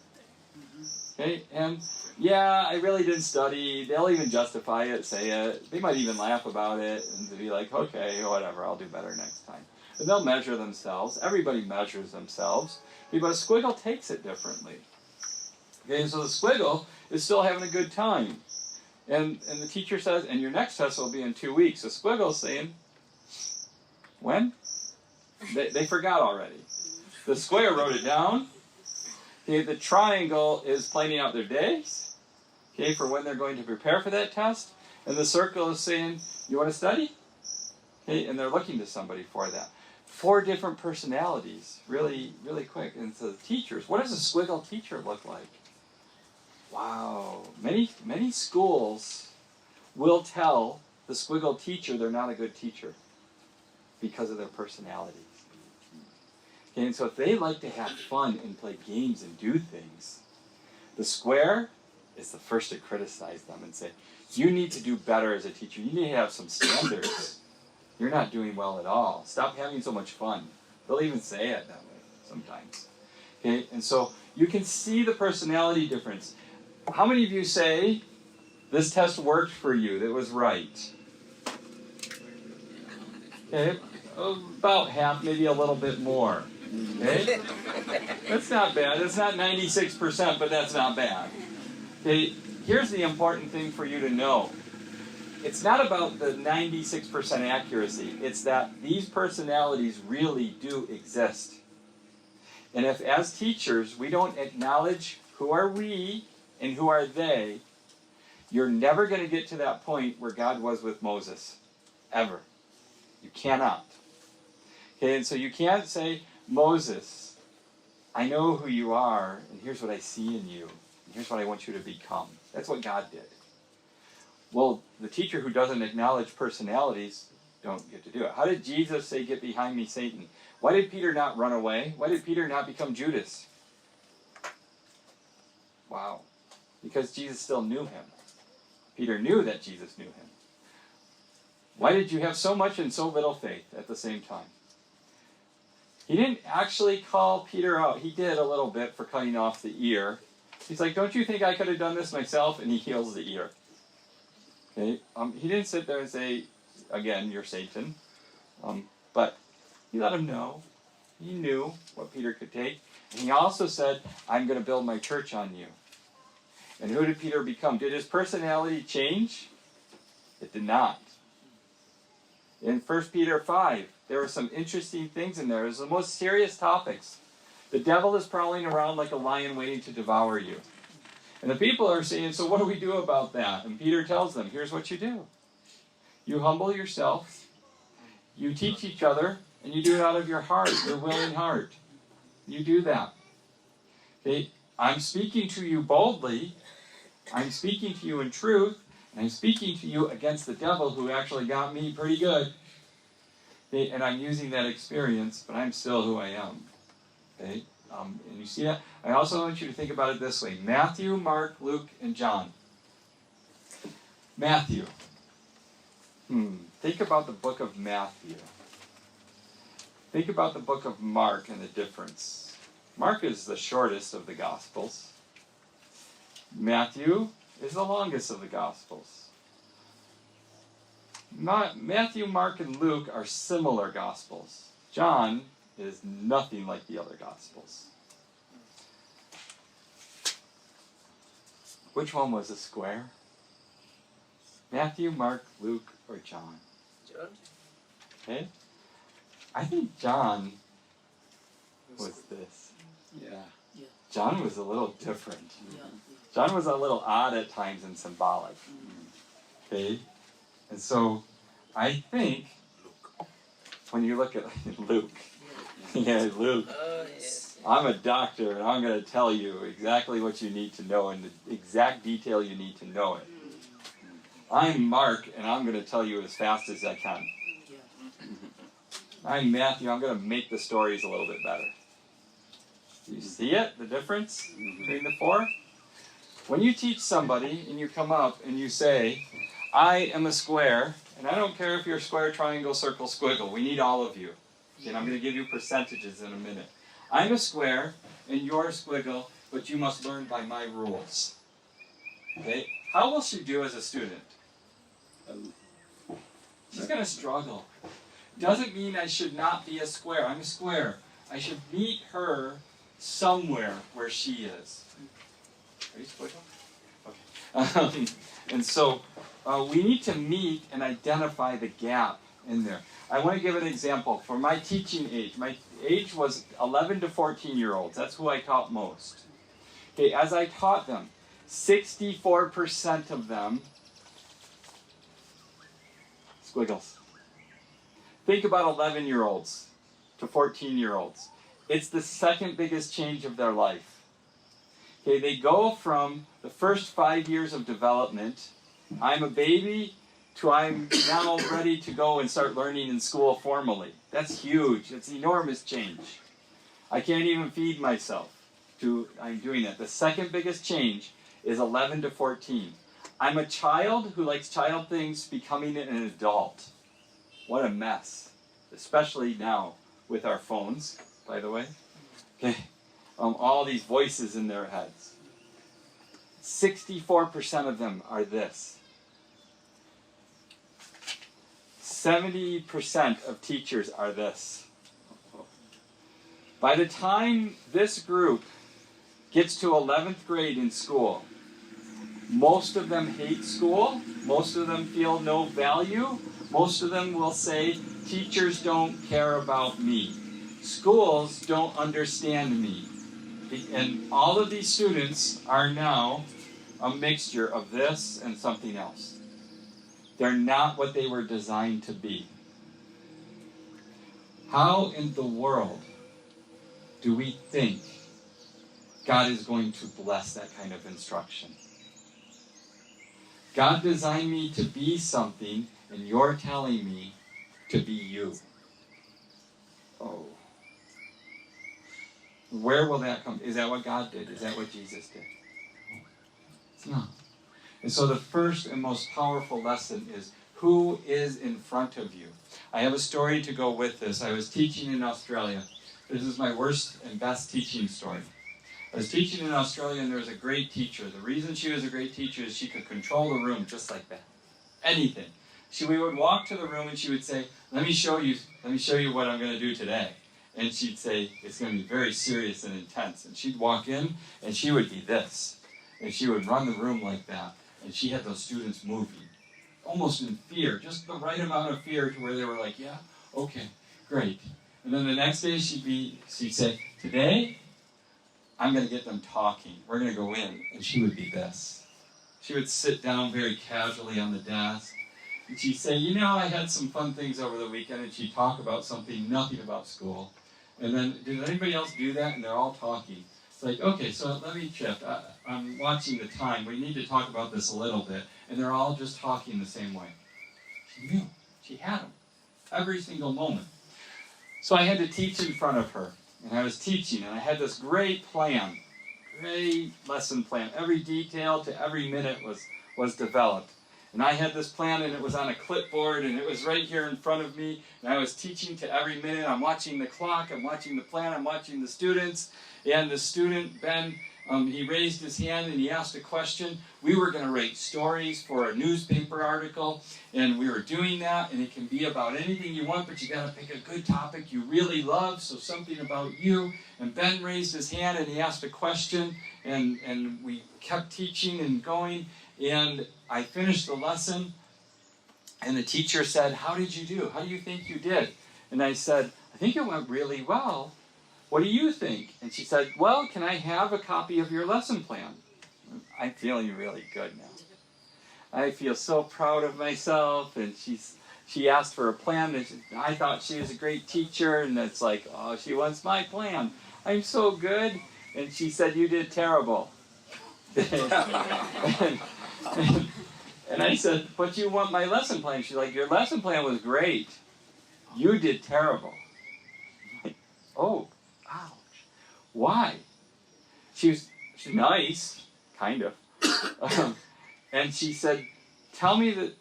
Okay, and yeah, I really didn't study. They'll even justify it, say it. They might even laugh about it and be like, okay, whatever, I'll do better next time. And they'll measure themselves. Everybody measures themselves. But a squiggle takes it differently. Okay, so the squiggle is still having a good time. And the teacher says, and your next test will be in 2 weeks. The squiggle's saying, when? They forgot already. The square wrote it down. Okay, the triangle is planning out their days, okay, for when they're going to prepare for that test. And the circle is saying, you want to study? Okay, and they're looking to somebody for that. 4 different personalities, really, really quick. And so the teachers, what does a squiggle teacher look like? Wow. Many schools will tell the squiggle teacher they're not a good teacher because of their personalities. Okay, and so if they like to have fun and play games and do things, the square is the first to criticize them and say, you need to do better as a teacher. You need to have some standards. You're not doing well at all. Stop having so much fun. They'll even say it that way sometimes. Okay, and so you can see the personality difference. How many of you say, this test worked for you, that was right? Okay, about half, maybe a little bit more. Okay? That's not bad. It's not 96%, but that's not bad. Okay, here's the important thing for you to know. It's not about the 96% accuracy. It's that these personalities really do exist. And if, as teachers, we don't acknowledge who are we and who are they, you're never going to get to that point where God was with Moses. Ever. You cannot. Okay, and so you can't say, Moses, I know who you are, and here's what I see in you, and here's what I want you to become. That's what God did. Well, the teacher who doesn't acknowledge personalities don't get to do it. How did Jesus say, get behind me, Satan? Why did Peter not run away? Why did Peter not become Judas? Wow. Because Jesus still knew him. Peter knew that Jesus knew him. Why did you have so much and so little faith at the same time? He didn't actually call Peter out. He did a little bit for cutting off the ear. He's like, don't you think I could have done this myself? And he heals the ear. Okay? He didn't sit there and say, again, you're Satan. But he let him know. He knew what Peter could take. And he also said, I'm going to build my church on you. And who did Peter become? Did his personality change? It did not. In 1 Peter 5, there were some interesting things in there. It was the most serious topics. The devil is prowling around like a lion waiting to devour you. And the people are saying, so what do we do about that? And Peter tells them, here's what you do. You humble yourself, you teach each other, and you do it out of your heart, your willing heart. You do that. Okay? I'm speaking to you boldly. I'm speaking to you in truth. And I'm speaking to you against the devil who actually got me pretty good. Okay? And I'm using that experience, but I'm still who I am. Okay? And you see that? I also want you to think about it this way. Matthew, Mark, Luke, and John. Matthew. Think about the book of Matthew. Think about the book of Mark and the difference. Mark is the shortest of the Gospels. Matthew is the longest of the Gospels. Matthew, Mark, and Luke are similar Gospels. John is nothing like the other Gospels. Which one was a square? Matthew, Mark, Luke, or John?
John?
Okay? I think John was this.
Yeah.
John was a little different.
Yeah.
John was a little odd at times and symbolic. Okay? And so, I think, when you look at Luke, yeah, Luke, I'm a doctor and I'm going to tell you exactly what you need to know in the exact detail you need to know it. I'm Mark, and I'm going to tell you as fast as I can. I'm Matthew. I'm going to make the stories a little bit better. Do you see it, the difference between the four? When you teach somebody and you come up and you say, I am a square, and I don't care if you're square, triangle, circle, squiggle. We need all of you. And I'm going to give you percentages in a minute. I'm a square, and you're a squiggle, but you must learn by my rules. Okay? How will she do as a student? She's going to struggle. Doesn't mean I should not be a square. I'm a square. I should meet her somewhere where she is. Are you squiggle? Okay. And so we need to meet and identify the gap in there. I want to give an example. For my teaching age, my age was 11 to 14-year-olds. That's who I taught most. Okay, as I taught them, 64% of them, squiggles. Think about 11-year-olds to 14-year-olds. It's the second biggest change of their life. Okay, they go from the first 5 years of development, I'm a baby, to I'm now ready to go and start learning in school formally. That's huge. It's an enormous change. I can't even feed myself. I'm doing that. The second biggest change is 11 to 14. I'm a child who likes child things becoming an adult. What a mess. Especially now with our phones, by the way. Okay. All these voices in their heads. 64% of them are this. 70% of teachers are this. By the time this group gets to 11th grade in school, most of them hate school, most of them feel no value, most of them will say, teachers don't care about me, schools don't understand me. And all of these students are now a mixture of this and something else. They're not what they were designed to be. How in the world do we think God is going to bless that kind of instruction? God designed me to be something, and you're telling me to be you. Oh. Where will that come? Is that what God did? Is that what Jesus did? It's not. And so the first and most powerful lesson is, who is in front of you? I have a story to go with this. I was teaching in Australia. This is my worst and best teaching story. I was teaching in Australia, and there was a great teacher. The reason she was a great teacher is she could control the room just like that. Anything. We would walk to the room, and she would say, let me show you what I'm going to do today. And she'd say, it's going to be very serious and intense. And she'd walk in, and she would be this. And she would run the room like that. And she had those students moving, almost in fear, just the right amount of fear to where they were like, yeah, okay, great. And then the next day she'd say, today, I'm going to get them talking. We're going to go in. And she would be this. She would sit down very casually on the desk. And she'd say, I had some fun things over the weekend. And she'd talk about something, nothing about school. And then, did anybody else do that? And they're all talking. It's like, okay, so let me shift. I'm watching the time. We need to talk about this a little bit. And they're all just talking the same way. She knew. She had them. Every single moment. So I had to teach in front of her. And I was teaching, and I had this great plan. Great lesson plan. Every detail to every minute was developed. And I had this plan, and it was on a clipboard, and it was right here in front of me. And I was teaching to every minute. I'm watching the clock. I'm watching the plan. I'm watching the students. And the student, Ben, he raised his hand, and he asked a question. We were going to write stories for a newspaper article, and we were doing that. And it can be about anything you want, but you got to pick a good topic you really love, so something about you. And Ben raised his hand, and he asked a question, and we kept teaching and going. And I finished the lesson, and the teacher said, how did you do? How do you think you did? And I said, I think it went really well. What do you think? And she said, well, can I have a copy of your lesson plan? I'm feeling really good now. I feel so proud of myself. And she asked for a plan. And I thought she was a great teacher. And it's like, oh, she wants my plan. I'm so good. And she said, you did terrible. And I said, but you want my lesson plan. She's like, your lesson plan was great. You did terrible. I'm like, oh, ouch. Why? She's nice, kind of. And she said, tell me do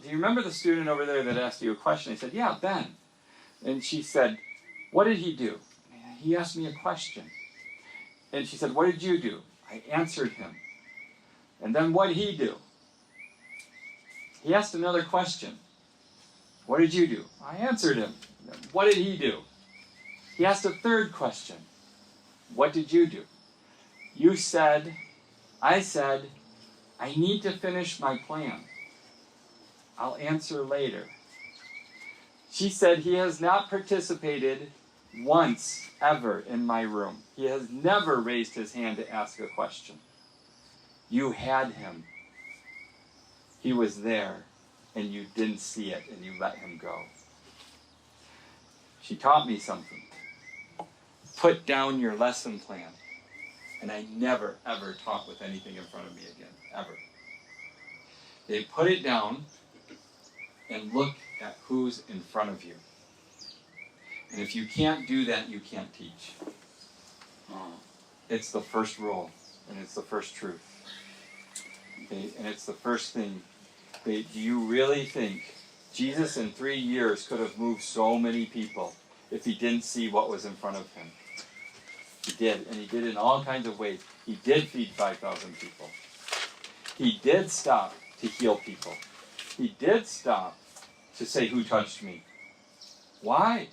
you remember the student over there that asked you a question? I said, yeah, Ben. And she said, what did he do? He asked me a question. And she said, what did you do? I answered him. And then what did he do? He asked another question. What did you do? I answered him. What did he do? He asked a third question. What did you do? I said, I need to finish my plan. I'll answer later. She said, he has not participated once ever in my room. He has never raised his hand to ask a question. You had him. He was there, and you didn't see it, and you let him go. She taught me something. Put down your lesson plan. And I never, ever taught with anything in front of me again, ever. They put it down and look at who's in front of you. And if you can't do that, you can't teach. It's the first rule, and it's the first truth. Okay? And it's the first thing. Okay? Do you really think Jesus in 3 years could have moved so many people if he didn't see what was in front of him? He did, and he did it in all kinds of ways. He did feed 5,000 people. He did stop to heal people. He did stop to say, who touched me? Why?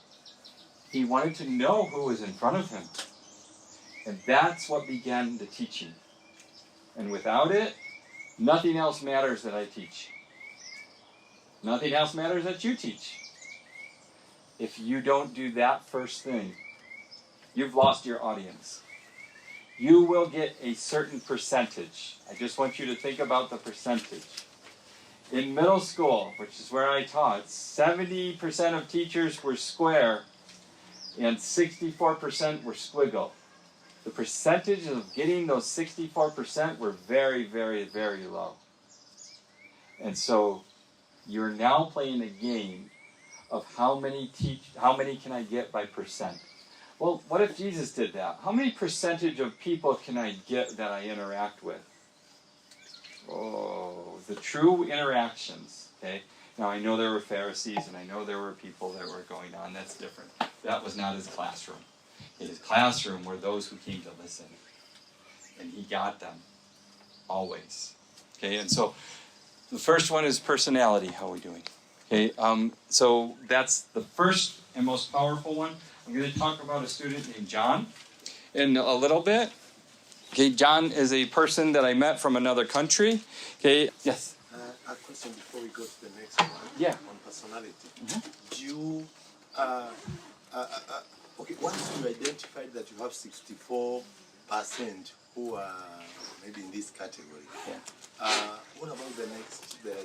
He wanted to know who was in front of him. And that's what began the teaching. And without it, nothing else matters that I teach. Nothing else matters that you teach. If you don't do that first thing, you've lost your audience. You will get a certain percentage. I just want you to think about the percentage. In middle school, which is where I taught, 70% of teachers were square and 64% were squiggle. The percentage of getting those 64% were very, very, very low. And so you're now playing a game of how many can I get by percent. Well, what if Jesus did that? How many percentage of people can I get that I interact with? Oh, the true interactions, okay? Now, I know there were Pharisees, and I know there were people that were going on. That's different. That was not his classroom. In his classroom were those who came to listen. And he got them. Always. Okay, and so the first one is personality. How are we doing? Okay, so that's the first and most powerful one. I'm going to talk about a student named John in a little bit. Okay, John is a person that I met from another country. Okay, yes?
A question before we go to the next one.
Yeah.
On personality. Do you, okay, once you identified that you have 64% who are maybe in this category, what about the next, the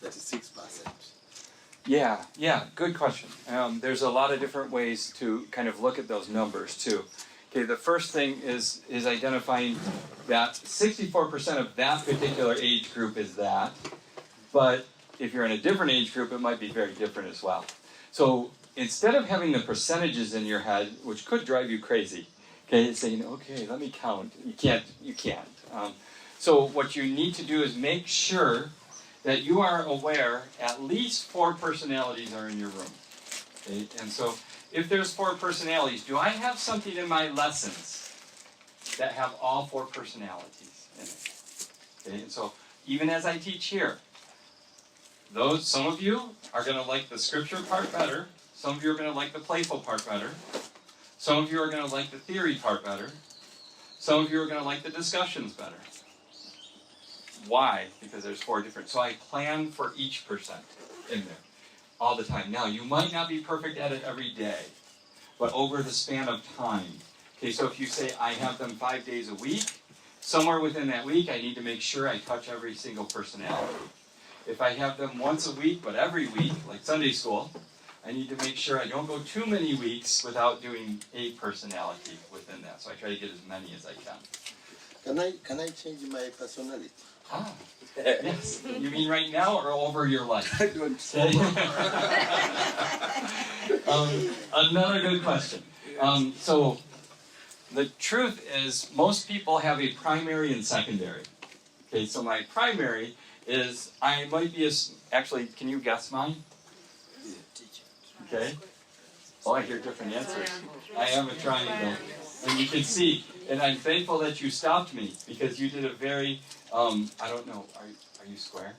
36%?
Yeah, good question. There's a lot of different ways to kind of look at those numbers too. Okay, the first thing is identifying that 64% of that particular age group is that, but if you're in a different age group, it might be very different as well. So instead of having the percentages in your head, which could drive you crazy, okay, saying, okay, let me count. You can't. So what you need to do is make sure that you are aware at least 4 personalities are in your room. Okay? And so if there's 4 personalities, do I have something in my lessons that have all 4 personalities in it? Okay? And so even as I teach here, some of you are going to like the scripture part better. Some of you are going to like the playful part better. Some of you are going to like the theory part better. Some of you are going to like the discussions better. Why? Because there's 4 different. So I plan for each percent in there all the time. Now, you might not be perfect at it every day, but over the span of time. Okay, so if you say I have them 5 days a week, somewhere within that week, I need to make sure I touch every single personality. If I have them once a week, but every week, like Sunday school, I need to make sure I don't go too many weeks without doing a personality within that. So I try to get as many as I can.
Can I change my personality?
Ah, yes. You mean right now or over your life? Okay. Another good question. So the truth is most people have a primary and secondary. Okay, so my primary is, I might be actually, can you guess mine? Okay. Oh, I hear different answers. I am a triangle. And you can see, and I'm thankful that you stopped me, because you did a very, I don't know, are you square?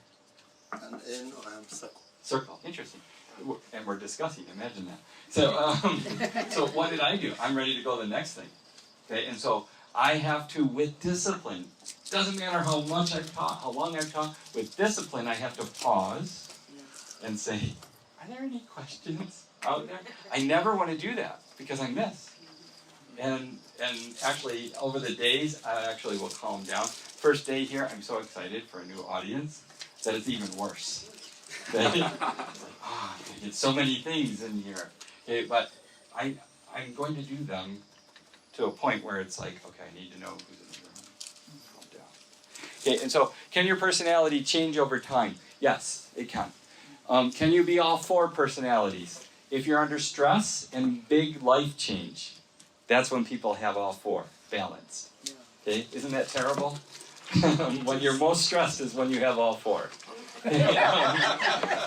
And no, I am circle.
Circle, interesting. And we're discussing, imagine that. So, so what did I do? I'm ready to go to the next thing. Okay, and so I have to, with discipline, doesn't matter how much I've taught, how long I've taught, with discipline I have to pause and say, are there any questions out there? I never want to do that, because I miss. And actually, over the days, I actually will calm down. First day here, I'm so excited for a new audience that it's even worse. It's like, I get so many things in here. Okay, but I'm going to do them to a point where it's like, okay, I need to know who's in the room. Calm down. Okay, and so, can your personality change over time? Yes, it can. Can you be all four personalities? If you're under stress and big life change, that's when people have all four, balanced. Okay, isn't that terrible? When you're most stressed is when you have all four.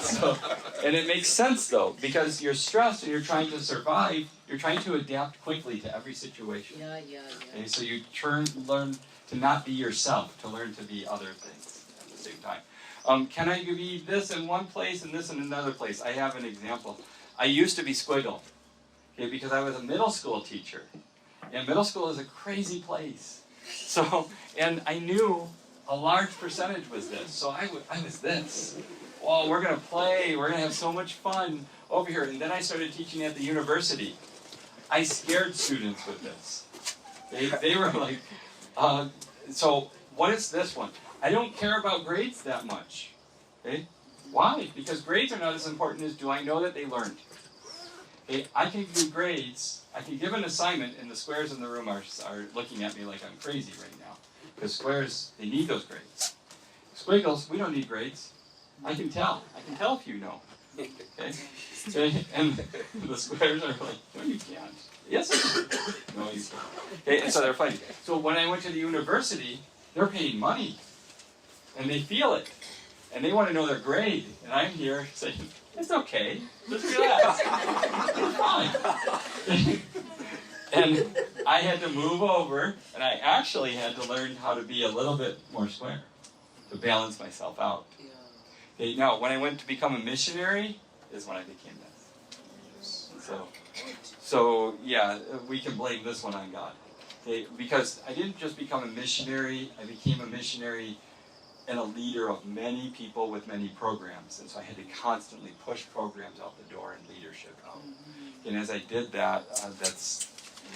So, and it makes sense though, because you're stressed and you're trying to survive, you're trying to adapt quickly to every situation. Okay, so you learn to not be yourself, to learn to be other things at the same time. Can I be this in one place and this in another place? I have an example. I used to be squiggle, okay, because I was a middle school teacher. And middle school is a crazy place. So, and I knew a large percentage was this. So I was this. Oh, we're going to play. We're going to have so much fun over here. And then I started teaching at the university. I scared students with this. They were like, so what is this one? I don't care about grades that much. Okay? Why? Because grades are not as important as do I know that they learned. Okay? I can do grades. I can give an assignment, and the squares in the room are looking at me like I'm crazy right now. Because squares, they need those grades. Squiggles, we don't need grades. I can tell. I can tell if you know. Okay? And the squares are like, no, you can't. Yes, I can. No, you can't. Okay? And so they're fighting. So when I went to the university, they're paying money. And they feel it. And they want to know their grade. And I'm here saying, it's okay. Just relax. You're fine. And I had to move over, and I actually had to learn how to be a little bit more square to balance myself out. Okay, now, when I went to become a missionary is when I became this. So yeah, we can blame this one on God. Okay, because I didn't just become a missionary, I became a missionary and a leader of many people with many programs. And so I had to constantly push programs out the door and leadership out. And as I did that, that's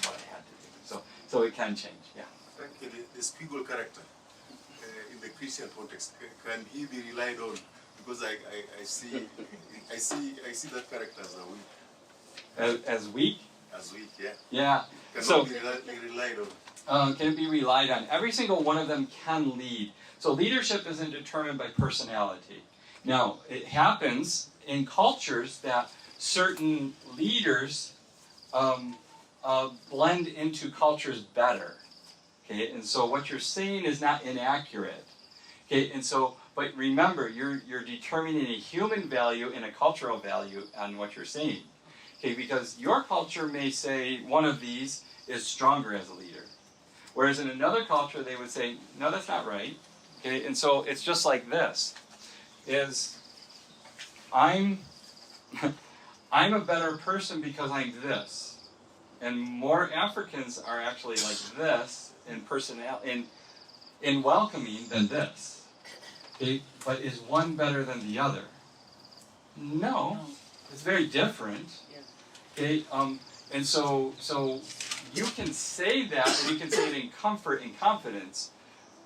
what I had to do. So it can change, yeah.
Thank you. The squiggle character in the Christian context, can he be relied on? Because I see that character as a weak.
As weak?
As weak, yeah.
Yeah.
Cannot be relied on.
Can be relied on. Every single one of them can lead. So leadership isn't determined by personality. Now, it happens in cultures that certain leaders blend into cultures better. Okay, and so what you're saying is not inaccurate. Okay, and so, but remember, you're determining a human value and a cultural value on what you're saying. Okay, because your culture may say one of these is stronger as a leader. Whereas in another culture, they would say, no, that's not right. Okay, and so it's just like this, is I'm a better person because I'm this. And more Africans are actually like this in welcoming than this. Okay, but is one better than the other? No, it's very different. Okay, and so you can say that, and you can say it in comfort and confidence.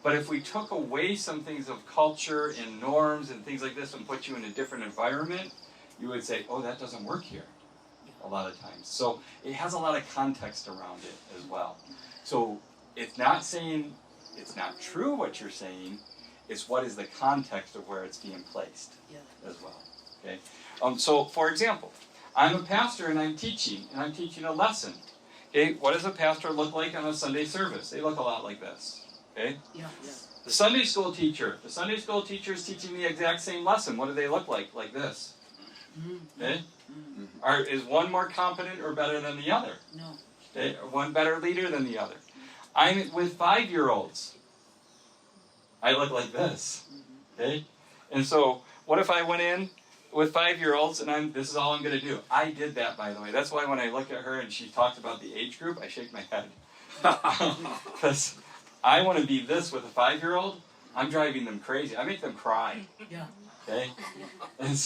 But if we took away some things of culture and norms and things like this and put you in a different environment, you would say, oh, that doesn't work here a lot of times. So it has a lot of context around it as well. So it's not saying it's not true what you're saying. It's what is the context of where it's being placed
Yeah.
as well. Okay. So, for example, I'm a pastor and I'm teaching a lesson. Okay. What does a pastor look like on a Sunday service? They look a lot like this. Okay.
Yeah. Yeah.
The Sunday school teacher is teaching the exact same lesson. What do they look like? Like this. Okay. Is one more competent or better than the other?
No.
Okay. One better leader than the other. I'm with 5-year-olds. I look like this. Okay. And so, what if I went in with 5-year-olds and this is all I'm going to do? I did that, by the way. That's why when I look at her and she talked about the age group, I shake my head. Because I want to be this with a 5-year-old. I'm driving them crazy. I make them cry.
Yeah.
Okay? And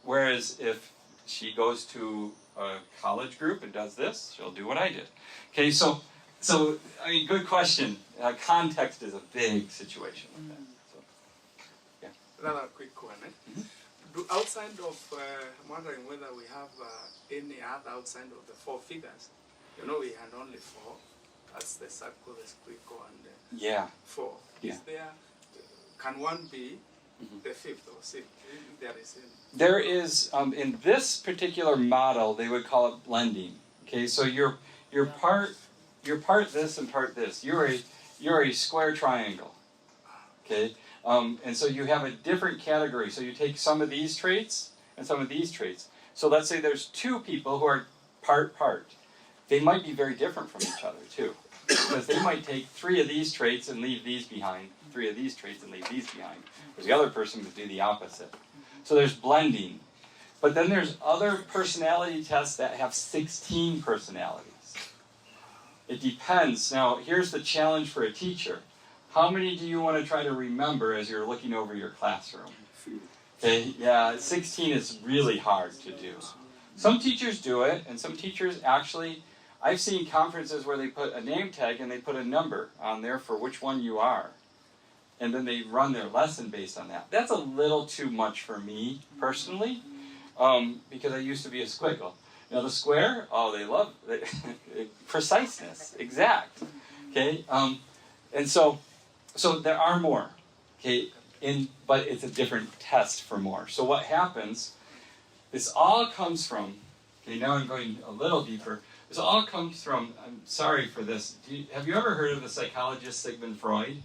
whereas if she goes to a college group and does this, she'll do what I did. Okay, so I mean, good question. Context is a big situation with that. So,
Another quick one. Do outside of, I'm wondering whether we have any other outside of the 4 figures. You know, we had only 4. That's the circle, the squiggle, and
yeah.
4.
Yeah.
Is there? Can one be the 5th or 6th? If there is any.
There is, in this particular model, they would call it blending. Okay, so you're part this and part this. You're a square triangle. Okay, and so you have a different category. So you take some of these traits and some of these traits. So let's say there's 2 people who are part. They might be very different from each other too, because they might take 3 of these traits and leave these behind, 3 of these traits and leave these behind. Whereas the other person would do the opposite. So there's blending. But then there's other personality tests that have 16 personalities. It depends. Now, here's the challenge for a teacher. How many do you want to try to remember as you're looking over your classroom? Okay, yeah, 16 is really hard to do. Some teachers do it, and some teachers actually, I've seen conferences where they put a name tag and they put a number on there for which one you are. And then they run their lesson based on that. That's a little too much for me, personally, because I used to be a squiggle. You know, the square, they love preciseness, exact. Okay, and so there are more. Okay, but it's a different test for more. So what happens? This all comes from. Okay, now I'm going a little deeper. This all comes from. I'm sorry for this. Have you ever heard of the psychologist Sigmund Freud?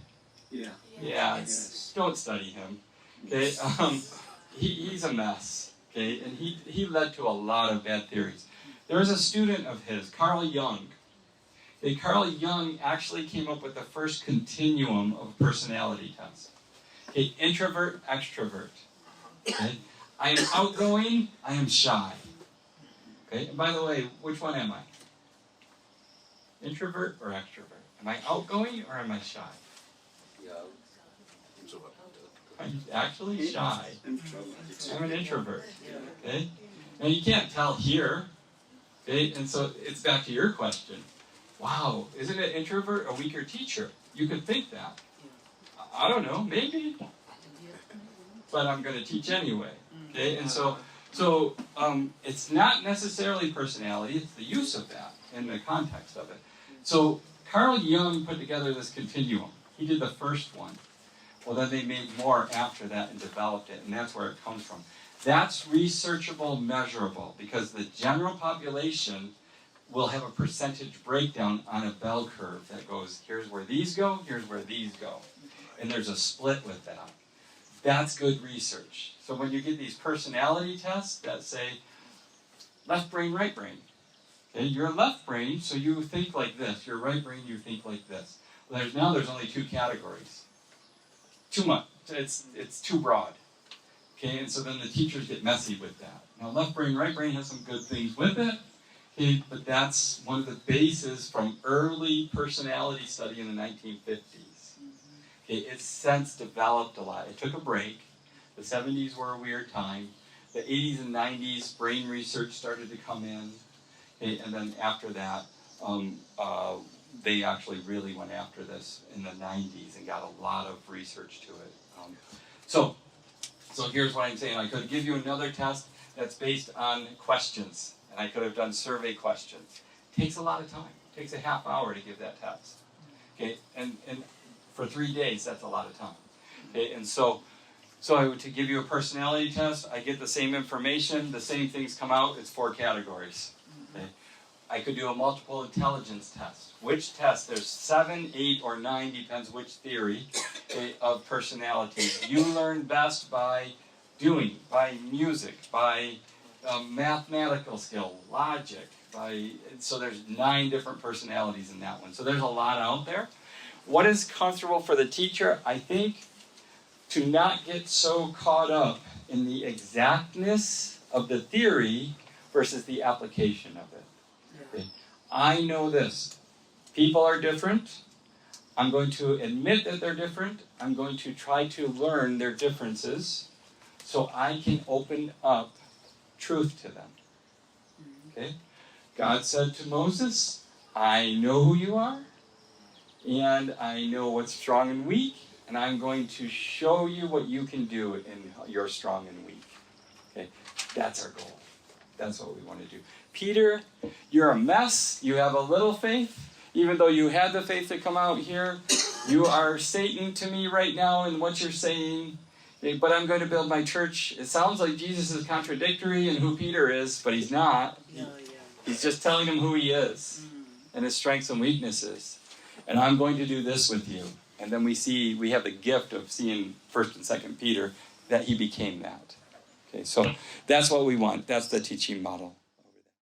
Yeah.
Yeah, don't study him. Okay, he's a mess. Okay, and he led to a lot of bad theories. There was a student of his, Carl Jung. Okay, Carl Jung actually came up with the first continuum of personality tests. Okay, introvert, extrovert. Okay, I am outgoing, I am shy. Okay, and by the way, which one am I? Introvert or extrovert? Am I outgoing or am I shy?
Introvert.
I'm actually shy.
Introvert.
I'm an introvert. Okay? Now you can't tell here. Okay? And so it's back to your question. Wow, isn't an introvert a weaker teacher? You could think that. I don't know, maybe. But I'm going to teach anyway. Okay? And so it's not necessarily personality, it's the use of that in the context of it. So Carl Jung put together this continuum. He did the first one. Well, then they made more after that and developed it, and that's where it comes from. That's researchable, measurable, because the general population will have a percentage breakdown on a bell curve that goes, here's where these go, here's where these go. And there's a split with that. That's good research. So when you get these personality tests that say, left brain, right brain. Okay, you're left brain, so you think like this. Your right brain, you think like this. Well, there's only 2 categories. Too much. It's too broad. Okay, and so then the teachers get messy with that. Now, left brain, right brain has some good things with it. Okay, but that's one of the bases from early personality study in the 1950s. Okay, it's since developed a lot. It took a break. The 70s were a weird time. The 80s and 90s, brain research started to come in. Okay, and then after that, they actually really went after this in the 90s and got a lot of research to it. So here's what I'm saying. I could give you another test that's based on questions, and I could have done survey questions. It takes a lot of time. It takes a half hour to give that test. Okay, and for 3 days, that's a lot of time. Okay, and so to give you a personality test, I get the same information, the same things come out, it's 4 categories. Okay? I could do a multiple intelligence test. Which test? There's 7, 8, or 9, depends which theory, okay, of personalities. You learn best by doing, by music, by mathematical skill, logic, so there's 9 different personalities in that one. So there's a lot out there. What is comfortable for the teacher? I think to not get so caught up in the exactness of the theory versus the application of it. Okay? I know this. People are different. I'm going to admit that they're different. I'm going to try to learn their differences so I can open up truth to them. Okay? God said to Moses, I know who you are, and I know what's strong and weak, and I'm going to show you what you can do in your strong and weak. Okay? That's our goal. That's what we want to do. Peter, you're a mess. You have a little faith. Even though you had the faith to come out here, you are Satan to me right now in what you're saying. Okay, but I'm going to build my church. It sounds like Jesus is contradictory in who Peter is, but he's not. He's just telling him who he is and his strengths and weaknesses. And I'm going to do this with you. And then we have the gift of seeing 1st and 2nd Peter, that he became that. Okay, so that's what we want. That's the teaching model.